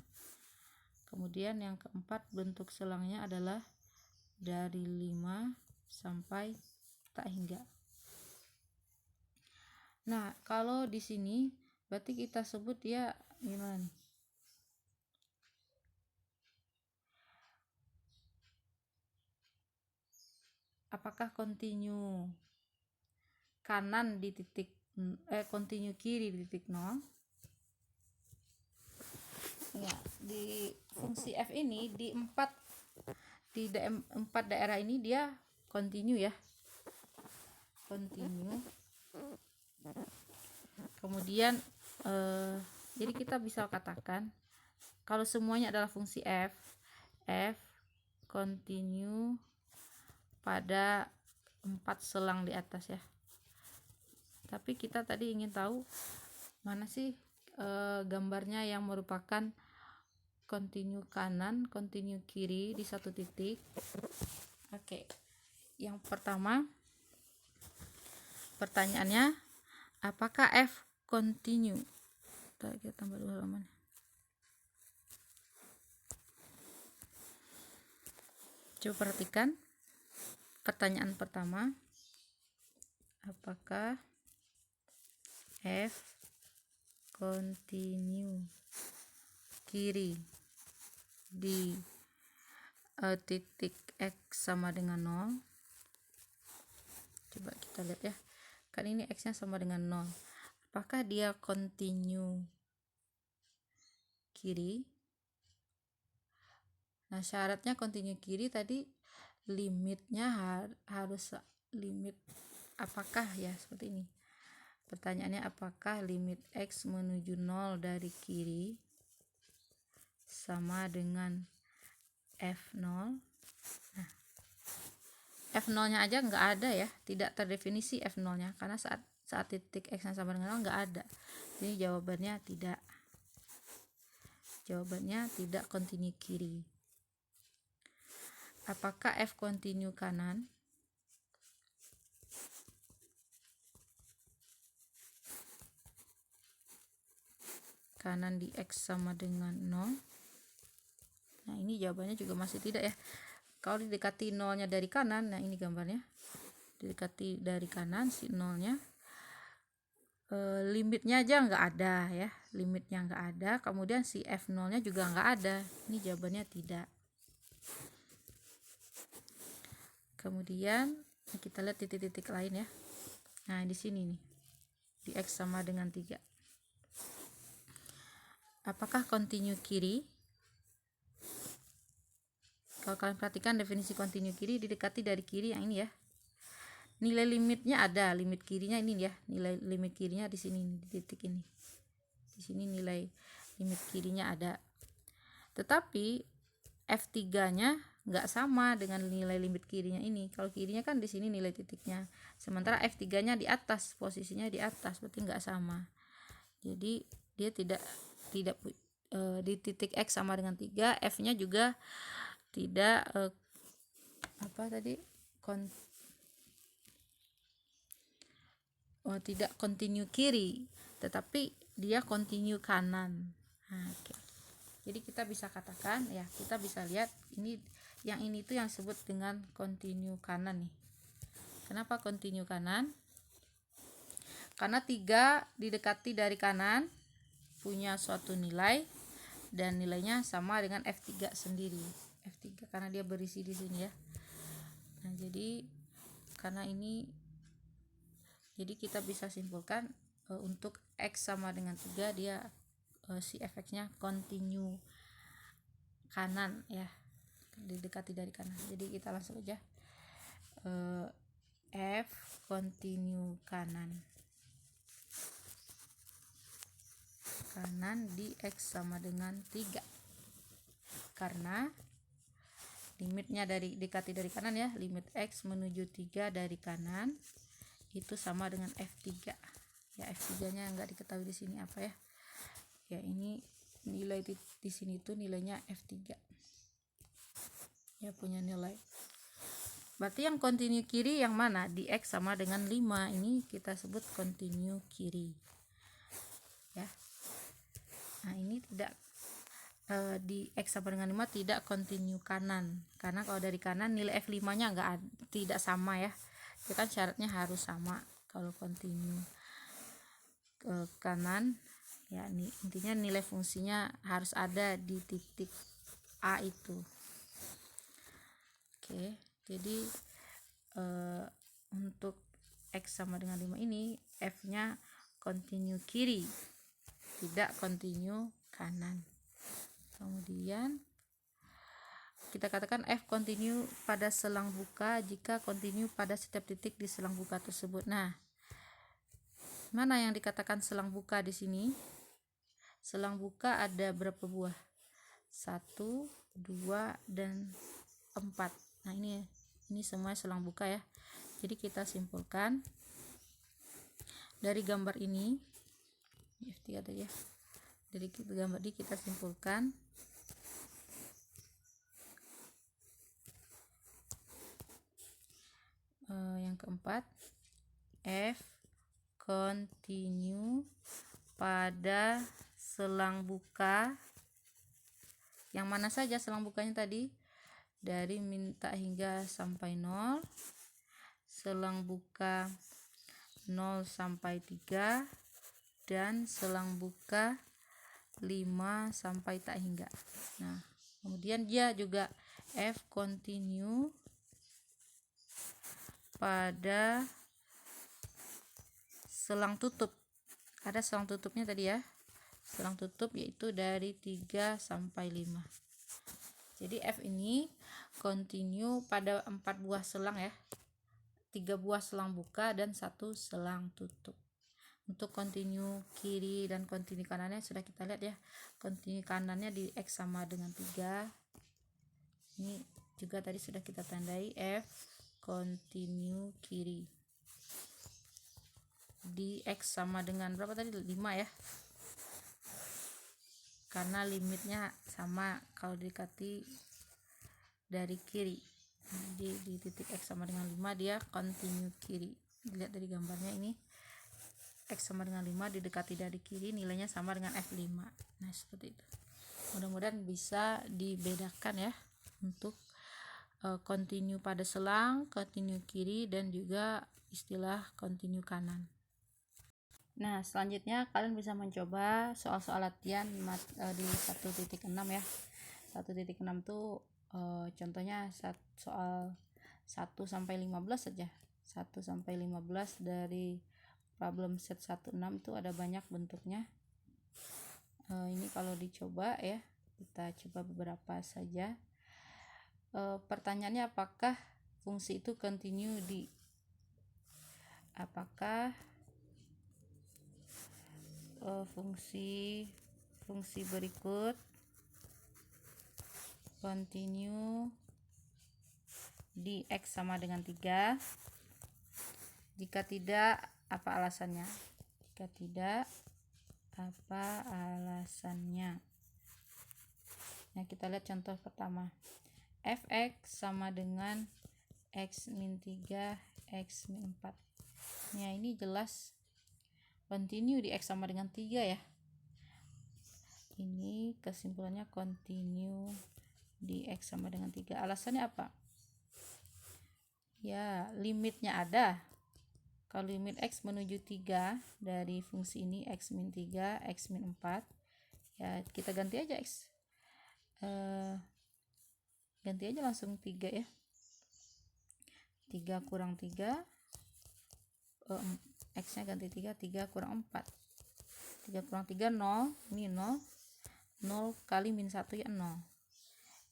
Kemudian yang keempat bentuk selangnya adalah dari 5 sampai tak hingga. Nah, kalau di sini berarti kita sebut ya gimana nih? Apakah continue kanan di titik continue kiri di titik 0? Ya, di fungsi f ini di 4 daerah ini dia continue ya. Continue. Kemudian jadi kita bisa katakan kalau semuanya adalah fungsi f continue pada 4 selang di atas ya. Tapi kita tadi ingin tahu mana sih gambarnya yang merupakan continue kanan, continue kiri di satu titik. Oke. Yang pertama pertanyaannya, apakah f continue? Kita tambah 2 halaman. Coba perhatikan pertanyaan pertama, apakah f continue kiri di titik x sama dengan 0? Coba kita lihat ya, kan ini x-nya sama dengan 0. Apakah dia continue kiri? Nah, syaratnya continue kiri tadi limitnya harus limit apakah ya, seperti ini. Pertanyaannya, apakah limit x menuju 0 dari kiri sama dengan f0? Nah, f0-nya aja nggak ada ya, tidak terdefinisi f0-nya karena saat titik X sama dengan 0 nggak ada. Jadi jawabannya tidak. Jawabannya tidak kontinu kiri. Apakah F kontinu kanan? Kanan di X sama dengan 0. Nah, ini jawabannya juga masih tidak ya. Kalau didekati nolnya dari kanan, nah ini gambarnya. Didekati dari kanan si nolnya. Limitnya aja nggak ada ya, limitnya nggak ada, kemudian si F0 nya juga nggak ada. Ini jawabannya tidak. Kemudian kita lihat titik-titik lain ya. Nah, di sini nih, di X sama dengan 3. Apakah kontinu kiri? Kalau kalian perhatikan definisi kontinu kiri, didekati dari kiri yang ini ya. Nilai limitnya ada, limit kirinya ini ya, nilai limit kirinya di sini, di titik ini. Di sini nilai limit kirinya ada. Tetapi F3-nya nggak sama dengan nilai limit kirinya ini. Kalau kirinya kan di sini nilai titiknya, sementara F3-nya di atas, posisinya di atas, berarti nggak sama. Jadi dia tidak di titik X sama dengan 3, F-nya juga tidak tidak kontinu kiri, tetapi dia kontinu kanan. Nah, okay. Jadi kita bisa katakan ya, kita bisa lihat ini tuh yang disebut dengan kontinu kanan nih. Kenapa kontinu kanan? Karena 3 didekati dari kanan punya suatu nilai dan nilainya sama dengan F3 sendiri. F3 karena dia berisi di sini ya. Nah, jadi karena ini, jadi kita bisa simpulkan untuk X sama dengan 3 dia si efeknya kontinu kanan ya, didekati dari kanan. Jadi kita langsung aja F kontinu kanan di X sama dengan 3, karena limitnya dari dekati dari kanan ya, limit X menuju 3 dari kanan itu sama dengan F3 ya. F3 nya nggak diketahui di sini apa ya, ya ini nilai di sini tuh nilainya F3 ya, punya nilai. Berarti yang kontinu kiri yang mana? Di X sama dengan 5, ini kita sebut kontinu kiri ya. Nah, ini tidak di X sama dengan 5 tidak kontinu kanan, karena kalau dari kanan nilai F5 nya tidak sama ya. Itu kan syaratnya harus sama kalau kontinu ke kanan ya. Intinya nilai fungsinya harus ada di titik A itu. Oke, jadi untuk X sama dengan 5 ini F nya kontinu kiri, tidak kontinu kanan. Kemudian kita katakan F kontinu pada selang buka jika kontinu pada setiap titik di selang buka tersebut. Nah, mana yang dikatakan selang buka di sini? Selang buka ada berapa buah? 1, 2, dan 4. Nah, ini semua selang buka ya. Jadi kita simpulkan dari gambar ini, F3 tadi ya. Dari gambar ini kita simpulkan yang keempat, F kontinu pada selang buka yang mana saja selang bukanya tadi, dari min tak hingga sampai 0, selang buka 0 sampai 3, dan selang buka 5 sampai tak hingga. Nah, kemudian dia juga F kontinu pada selang tutup. Ada selang tutupnya tadi ya. Selang tutup yaitu dari 3 sampai 5. Jadi F ini kontinu pada 4 buah selang ya. 3 buah selang buka dan 1 selang tutup. Untuk kontinu kiri dan kontinu kanannya sudah kita lihat ya. Kontinu kanannya di X sama dengan 3. Ini juga tadi sudah kita tandai F kontinu kiri. di X sama dengan berapa tadi, 5 ya, karena limitnya sama kalau didekati dari kiri. Jadi di titik X sama dengan 5 dia continue kiri. Dilihat dari gambarnya ini, X sama dengan 5 didekati dari kiri, nilainya sama dengan F5. Nah seperti itu. Mudah-mudahan bisa dibedakan ya untuk continue pada selang, continue kiri, dan juga istilah continue kanan. Nah selanjutnya kalian bisa mencoba soal-soal latihan di 1.6 ya. 1.6 tuh contohnya soal 1 sampai 15 saja. 1 sampai 15 dari problem set 16 itu ada banyak bentuknya. Ini kalau dicoba ya, kita coba beberapa saja. Pertanyaannya, apakah fungsi itu continue di, apakah fungsi berikut continue di X sama dengan 3? Jika tidak, apa alasannya? Jika tidak, apa alasannya? Nah kita lihat contoh pertama, fx sama dengan x min 3 x min 4. Nah ini jelas continue di X sama dengan 3 ya. Ini kesimpulannya continue di X sama dengan 3. Alasannya apa? Ya, limitnya ada. Kalau limit X menuju 3 dari fungsi ini, X min 3, X min 4, ya kita ganti aja X. Ganti aja langsung 3 ya. 3 kurang 3, X nya ganti 3, 3 kurang 4. 3 kurang 3, 0, ini 0. 0 kali min 1 ya 0.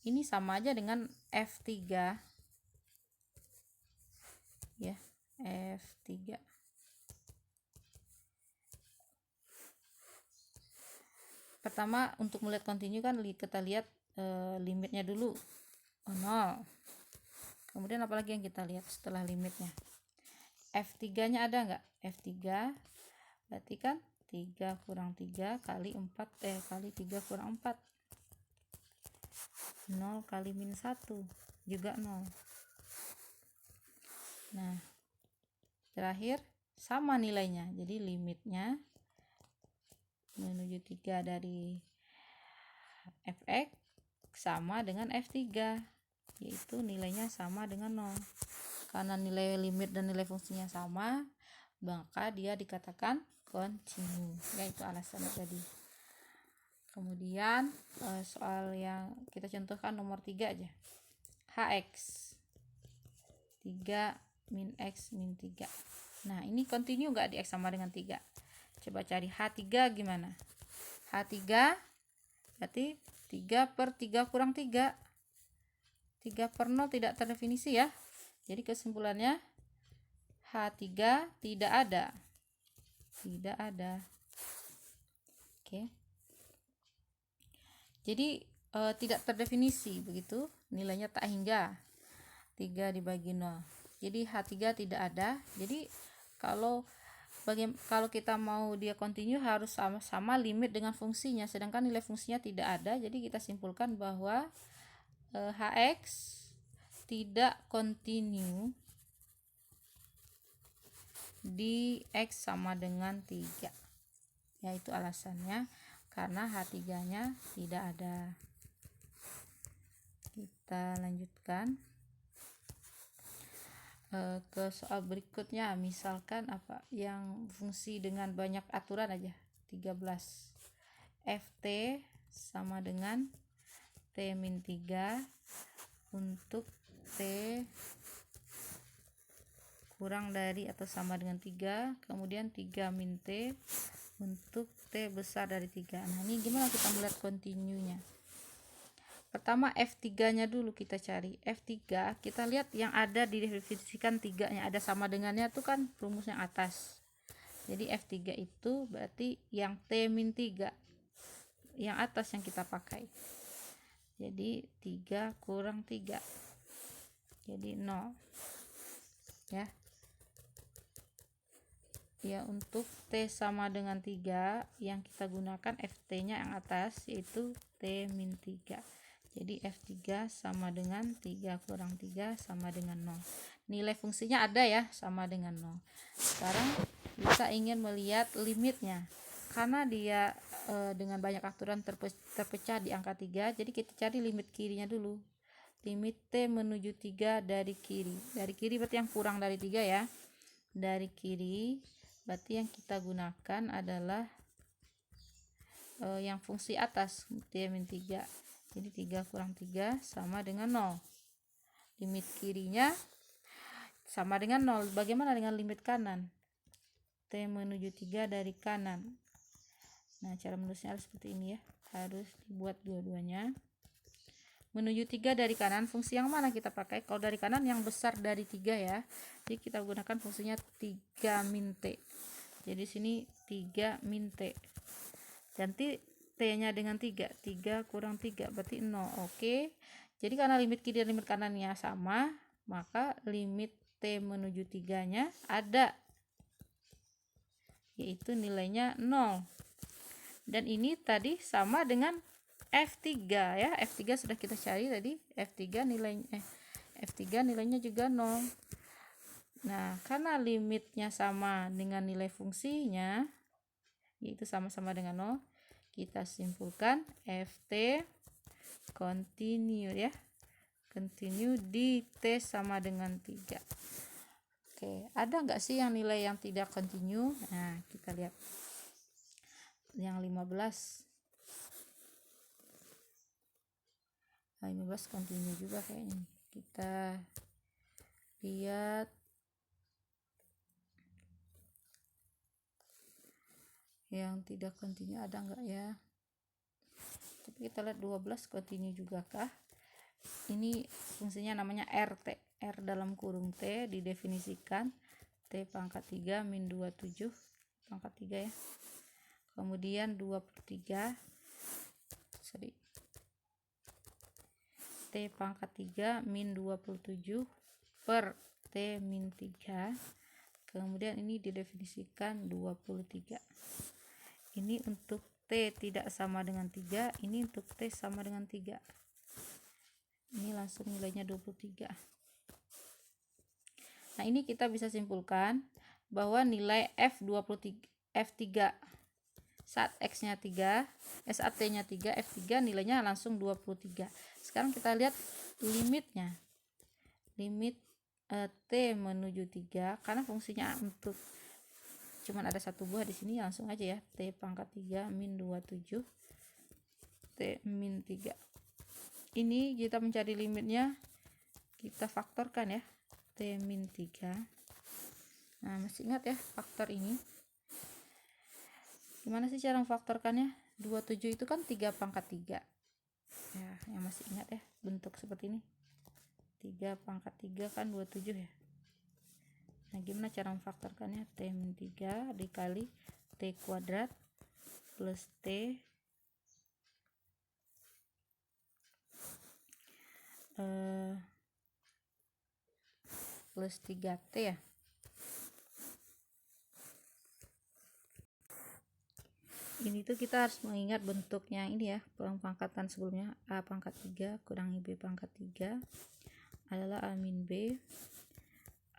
Ini sama aja dengan F3 ya, F3. Pertama untuk melihat continue kan kita lihat limitnya dulu, 0. Kemudian apalagi yang kita lihat setelah limitnya? F3 nya ada nggak? F3 berarti kan 3 kurang 3 kali 4 kali 3 kurang 4, 0 kali min 1 juga 0. Nah terakhir sama nilainya, jadi limitnya menuju 3 dari fx sama dengan F3, yaitu nilainya sama dengan 0. Karena nilai limit dan nilai fungsinya sama, maka dia dikatakan continue, yaitu alasannya tadi. Kemudian soal yang kita contohkan nomor 3 aja, hx 3 min x min 3. Nah ini continue nggak di X sama dengan 3? Coba cari H3 gimana? H3 berarti 3 per 3 kurang 3. 3 per 0 tidak terdefinisi ya. Jadi kesimpulannya H3 tidak ada. Tidak ada. Oke. Jadi tidak terdefinisi begitu, nilainya tak hingga 3 dibagi 0. Jadi H3 tidak ada. Jadi kalau kita mau dia continue harus sama limit dengan fungsinya, sedangkan nilai fungsinya tidak ada. Jadi kita simpulkan bahwa Hx tidak continue di X sama dengan 3. Yaitu alasannya karena H3 nya tidak ada. Kita lanjutkan ke soal berikutnya. Misalkan apa yang fungsi dengan banyak aturan aja, 13. ft sama dengan t min 3 untuk t kurang dari atau sama dengan 3, kemudian 3 min t untuk t besar dari 3. Nah ini gimana kita melihat continue-nya? Pertama F3 nya dulu kita cari. F3 kita lihat yang ada didefinisikan 3 nya ada sama dengannya itu kan rumus yang atas. Jadi F3 itu berarti yang T min 3 yang atas yang kita pakai. Jadi 3 kurang 3 jadi 0 ya. ya, untuk T sama dengan 3 yang kita gunakan Ft-nya yang atas yaitu T min 3. Jadi F3 sama dengan 3 kurang 3 sama dengan 0. Nilai fungsinya ada ya, sama dengan 0. Sekarang kita ingin melihat limitnya. Karena dia dengan banyak aturan terpecah di angka 3, jadi kita cari limit kirinya dulu. Limit T menuju 3 dari kiri. Dari kiri berarti yang kurang dari 3 ya. Dari kiri berarti yang kita gunakan adalah yang fungsi atas, T min 3. Jadi 3 kurang 3 sama dengan 0. Limit kirinya sama dengan 0. Bagaimana dengan limit kanan? T menuju 3 dari kanan. Nah, cara menulisnya harus seperti ini ya. Harus dibuat dua-duanya. Menuju 3 dari kanan, fungsi yang mana kita pakai? Kalau dari kanan yang besar dari 3 ya. Jadi kita gunakan fungsinya 3 min T. Jadi sini 3 min T. Ganti T-nya dengan 3. 3 kurang 3 berarti 0. Oke. Jadi karena limit kiri dan limit kanannya sama, maka limit T menuju 3-nya ada. Yaitu nilainya 0. Dan ini tadi sama dengan F3 ya. F3 sudah kita cari tadi. F3 nilainya juga 0. Nah, karena limitnya sama dengan nilai fungsinya, yaitu sama-sama dengan 0, kita simpulkan Ft continue ya. Continue di T sama dengan 3. Oke, ada nggak sih yang nilai yang tidak continue? Nah, kita lihat. Yang 15. 15 continue juga kayaknya. Kita lihat yang tidak continue ada enggak ya. Tapi kita lihat 12 continue juga kah. Ini fungsinya namanya RT. R dalam kurung T didefinisikan T pangkat 3 min 27 pangkat 3 ya. Kemudian 23 T pangkat 3 min 27 per T min 3. Kemudian ini didefinisikan 23. Ini untuk T tidak sama dengan 3, ini untuk T sama dengan 3. Ini langsung nilainya 23. Nah, ini kita bisa simpulkan bahwa nilai F3 saat X-nya 3, saat T-nya 3, F3 nilainya langsung 23. Sekarang kita lihat limitnya. Limit T menuju 3, karena fungsinya untuk cuman ada satu buah di sini, langsung aja ya. T pangkat 3 min 27 T min 3. Ini kita mencari limitnya, kita faktorkan ya. T min 3. Nah, masih ingat ya faktor ini? Gimana sih cara memfaktorkannya? 27 itu kan 3 pangkat 3. Ya, yang masih ingat ya, bentuk seperti ini. 3 pangkat 3 kan 27 ya. Nah, gimana cara memfaktorkannya? T min 3 dikali T kuadrat plus T plus 3T ya. Ini tuh kita harus mengingat bentuknya ini ya, pangkatan sebelumnya. A pangkat 3 kurangi B pangkat 3 adalah A min B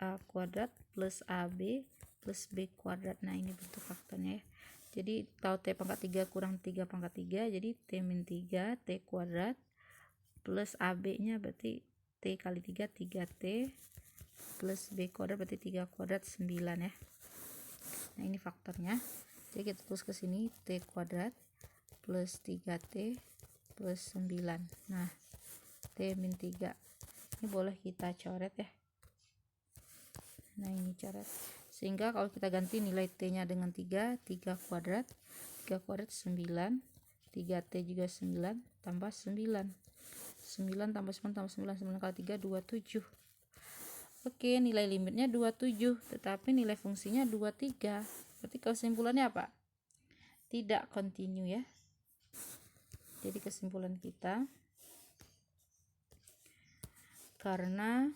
A kuadrat plus AB plus B kuadrat. Nah, ini bentuk faktornya ya. Jadi tahu T pangkat 3 kurang 3 pangkat 3, jadi T min 3 T kuadrat plus AB nya berarti T kali 3 3T plus B kuadrat berarti 3 kuadrat 9 ya. Nah, ini faktornya. Jadi kita tulis ke sini T kuadrat plus 3T plus 9. Nah, T min 3 ini boleh kita coret ya. Nah, ini coret. Sehingga kalau kita ganti nilai T nya dengan 3 kuadrat 9, 3T juga 9 tambah 9 tambah 9 tambah 9 kali 3 27. Oke, nilai limitnya 27, tetapi nilai fungsinya 23. Berarti kesimpulannya apa? Tidak continue ya. Jadi kesimpulan kita, karena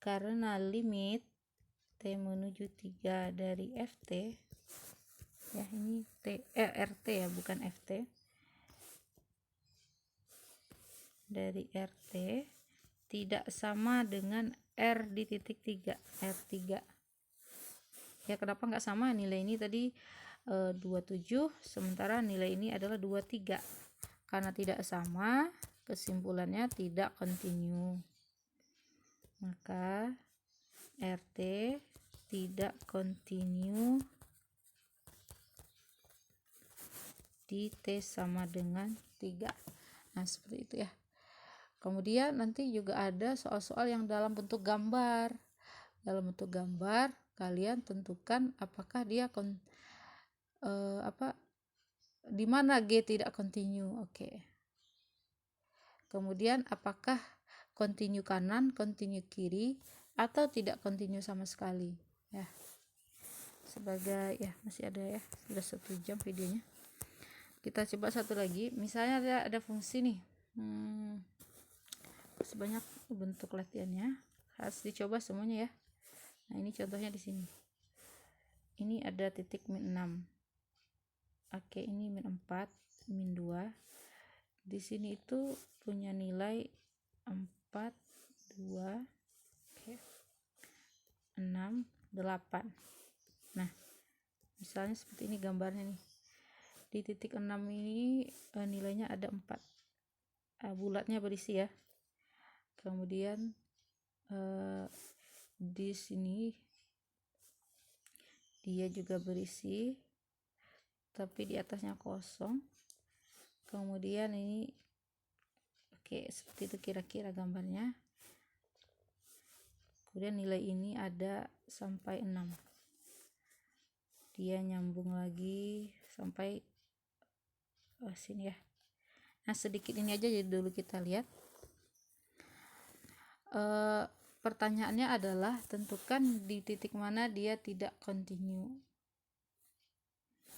karena limit T menuju 3 dari FT, ya ini RT ya, bukan FT, dari RT tidak sama dengan R di titik 3, R3. Ya kenapa nggak sama? Nilai ini tadi 27, sementara nilai ini adalah 23. Karena tidak sama, kesimpulannya tidak kontinu. Maka RT tidak kontinu di T sama dengan 3. Nah, seperti itu ya. Kemudian nanti juga ada soal-soal yang dalam bentuk gambar. Dalam bentuk gambar, kalian tentukan apakah dia di mana G tidak kontinu. Oke. Kemudian apakah kontinu kanan, kontinu kiri, atau tidak kontinu sama sekali, ya. Sebagai ya masih ada ya, sudah 1 jam videonya. Kita coba satu lagi. Misalnya ada fungsi nih, sebanyak bentuk latihannya harus dicoba semuanya ya. Nah, ini contohnya di sini. Ini ada titik min 6. Oke, ini min 4, min 2. Di sini itu punya nilai 4, 2, oke, 6, 8. Nah, misalnya seperti ini gambarnya nih. Di titik 6 ini nilainya ada 4. Bulatnya berisi ya. Kemudian di sini dia juga berisi, tapi di atasnya kosong. Kemudian ini oke, seperti itu kira-kira gambarnya. Kemudian nilai ini ada sampai 6. Dia nyambung lagi sampai sini ya. Nah, sedikit ini aja jadi dulu kita lihat. Pertanyaannya adalah tentukan di titik mana dia tidak kontinu.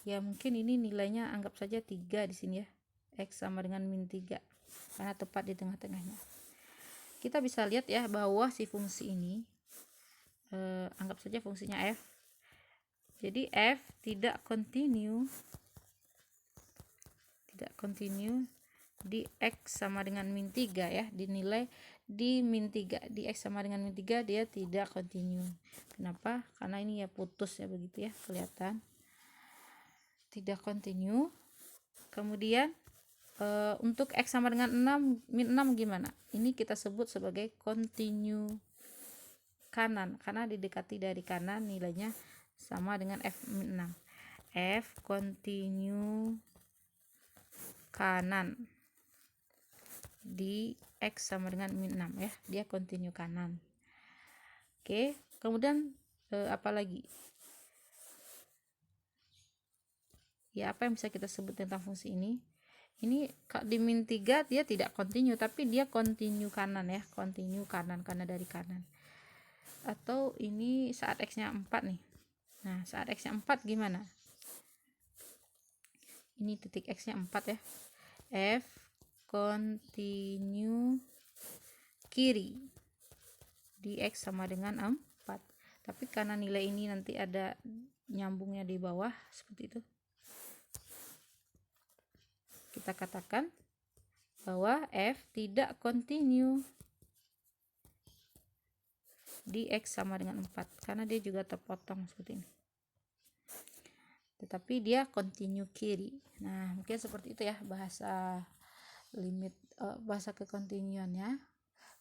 Ya mungkin ini nilainya anggap saja 3 di sini ya. X sama dengan min 3 karena tepat di tengah-tengahnya. Kita bisa lihat ya bahwa si fungsi ini anggap saja fungsinya f. Jadi f tidak kontinu di X sama dengan min 3 ya, dinilai di min 3, di X sama dengan min 3 dia tidak kontinu. Kenapa? Karena ini ya putus ya, begitu ya, kelihatan tidak kontinu. Kemudian untuk X sama dengan 6, min 6 gimana? Ini kita sebut sebagai kontinu kanan karena didekati dari kanan, nilainya sama dengan F min 6. F kontinu kanan di X sama dengan min 6 ya, dia kontinu kanan. Oke, kemudian apa lagi ya, apa yang bisa kita sebut tentang fungsi ini? Ini di min 3 dia tidak kontinu, tapi dia kontinu kanan ya, kontinu kanan karena dari kanan. Atau ini saat X nya 4 nih. Nah, saat X nya 4 gimana? Ini titik X nya 4 ya. F kontinu kiri di X sama dengan 4. Tapi karena nilai ini nanti ada nyambungnya di bawah seperti itu, kita katakan bahwa F tidak kontinu di X sama dengan 4 karena dia juga terpotong seperti ini, tetapi dia kontinu kiri. Nah, mungkin seperti itu ya bahasa limit, bahasa kekontinuannya.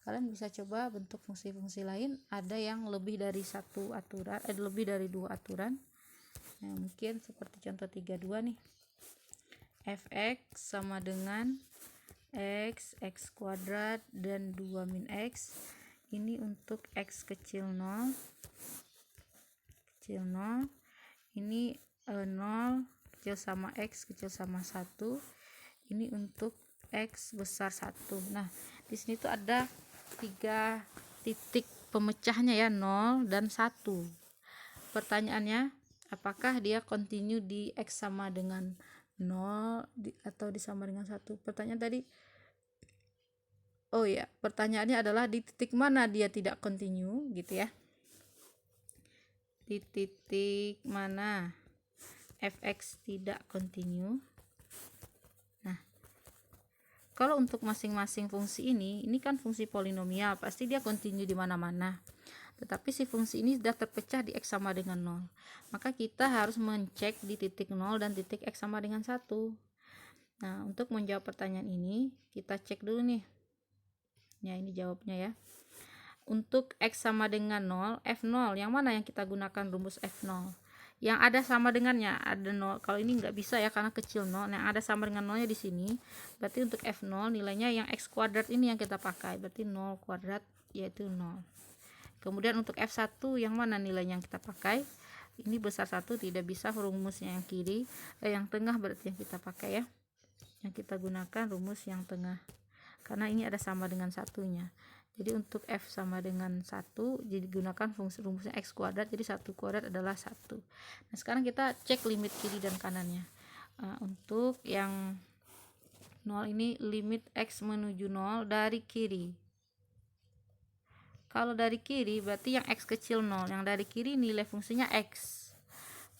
Kalian bisa coba bentuk fungsi-fungsi lain, ada yang lebih dari 1 aturan, lebih dari 2 aturan. Nah, mungkin seperti contoh 32 nih. Fx sama dengan x kuadrat dan 2 min x. Ini untuk x kecil 0. Ini 0 kecil sama x kecil sama 1. Ini untuk X besar 1. Nah, di sini tuh ada 3 titik pemecahnya ya, 0 dan 1. Pertanyaannya, apakah dia kontinu di X sama dengan 0 atau di sama dengan 1? Pertanyaan tadi Oh ya, pertanyaannya adalah di titik mana dia tidak continue gitu ya. Di titik mana fx tidak continue. Nah, kalau untuk masing-masing fungsi ini kan fungsi polinomial, pasti dia continue di mana-mana. Tetapi si fungsi ini sudah terpecah di x sama dengan 0. Maka kita harus mencek di titik 0 dan titik x sama dengan 1. Nah, untuk menjawab pertanyaan ini, kita cek dulu nih. Ya, ini jawabnya ya. Untuk x sama dengan 0, f0, yang mana yang kita gunakan rumus f0? Yang ada sama dengannya, ada 0. Kalau ini nggak bisa ya, karena kecil 0. Yang ada sama dengan 0-nya di sini. Berarti untuk f0, nilainya yang x kuadrat ini yang kita pakai. Berarti 0 kuadrat, yaitu 0. Kemudian untuk F1 yang mana nilainya yang kita pakai? Ini besar 1, tidak bisa rumusnya yang kiri, yang tengah berarti yang kita pakai ya. Yang kita gunakan rumus yang tengah. Karena ini ada sama dengan satunya. Jadi untuk F sama dengan 1, jadi gunakan fungsi rumusnya X kuadrat, jadi 1 kuadrat adalah 1. Nah, sekarang kita cek limit kiri dan kanannya. Untuk yang 0 ini limit X menuju 0 dari kiri. Kalau dari kiri berarti yang x kecil 0, yang dari kiri nilai fungsinya x.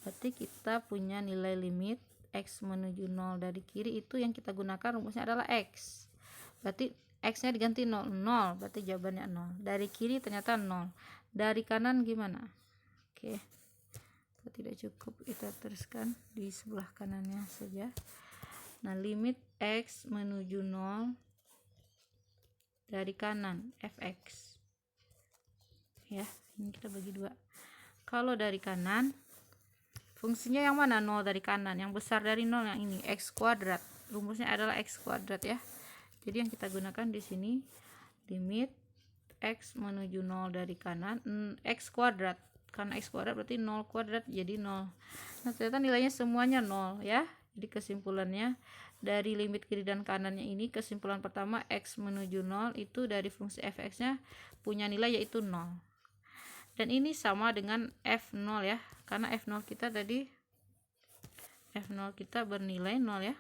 Berarti kita punya nilai limit x menuju 0 dari kiri, itu yang kita gunakan rumusnya adalah x. Berarti x-nya diganti 0, 0, berarti jawabannya 0. Dari kiri ternyata 0. Dari kanan gimana? Oke. Tidak cukup, kita teruskan di sebelah kanannya saja. Nah, limit x menuju 0 dari kanan fx. Ya, ini kita bagi dua. Kalau dari kanan, fungsinya yang mana? 0 dari kanan, yang besar dari 0 yang ini, x kuadrat. Rumusnya adalah x kuadrat ya. Jadi yang kita gunakan di sini limit x menuju 0 dari kanan, x kuadrat. Karena x kuadrat berarti 0 kuadrat, jadi 0. Nah, ternyata nilainya semuanya 0 ya. Jadi kesimpulannya dari limit kiri dan kanannya ini, kesimpulan pertama x menuju 0 itu dari fungsi fx-nya punya nilai yaitu 0. Dan ini sama dengan f0 ya, karena f0 kita tadi, f0 kita bernilai 0 ya.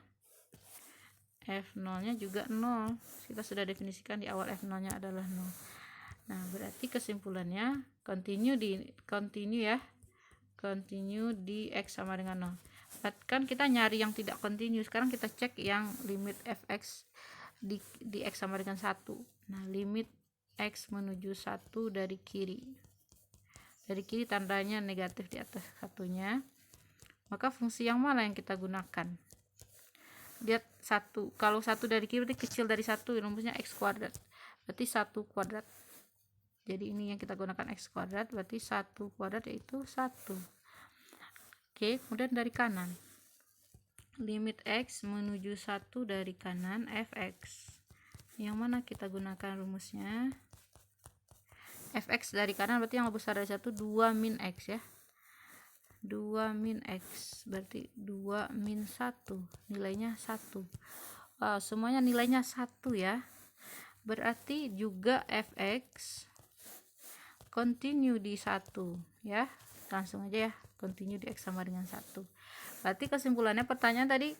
F0 nya juga 0, kita sudah definisikan di awal f0 nya adalah 0. Nah, berarti kesimpulannya continue ya, continue di x sama dengan 0. Kan kita nyari yang tidak continue, sekarang kita cek yang limit fx di x sama dengan 1. Nah, limit x menuju 1 dari kiri. Dari kiri tandanya negatif di atas satunya. Maka fungsi yang mana yang kita gunakan? Lihat 1. Kalau 1 dari kiri berarti kecil dari 1, rumusnya x kuadrat. Berarti 1 kuadrat. Jadi ini yang kita gunakan x kuadrat, berarti 1 kuadrat yaitu 1. Oke, kemudian dari kanan. Limit x menuju 1 dari kanan fx. Yang mana kita gunakan rumusnya? Fx dari kanan berarti yang lebih besar dari 1, 2 min x ya. 2 min x berarti 2 min 1, nilainya 1. Wow, semuanya nilainya 1 ya. Berarti juga fx continue di 1 ya. Langsung aja ya, continue di x sama dengan 1. Berarti kesimpulannya pertanyaan tadi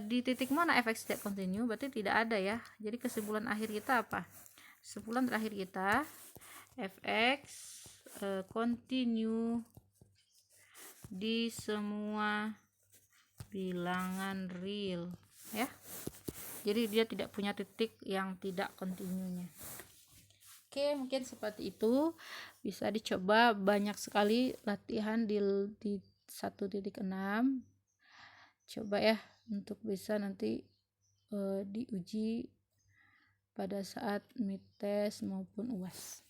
di titik mana fx tidak continue, berarti tidak ada ya. Jadi kesimpulan akhir kita apa? Kesimpulan terakhir kita fx continue di semua bilangan real ya. Jadi dia tidak punya titik yang tidak continue-nya. Oke, mungkin seperti itu. Bisa dicoba, banyak sekali latihan di 1.6. Coba ya untuk bisa nanti diuji pada saat mid test maupun UAS.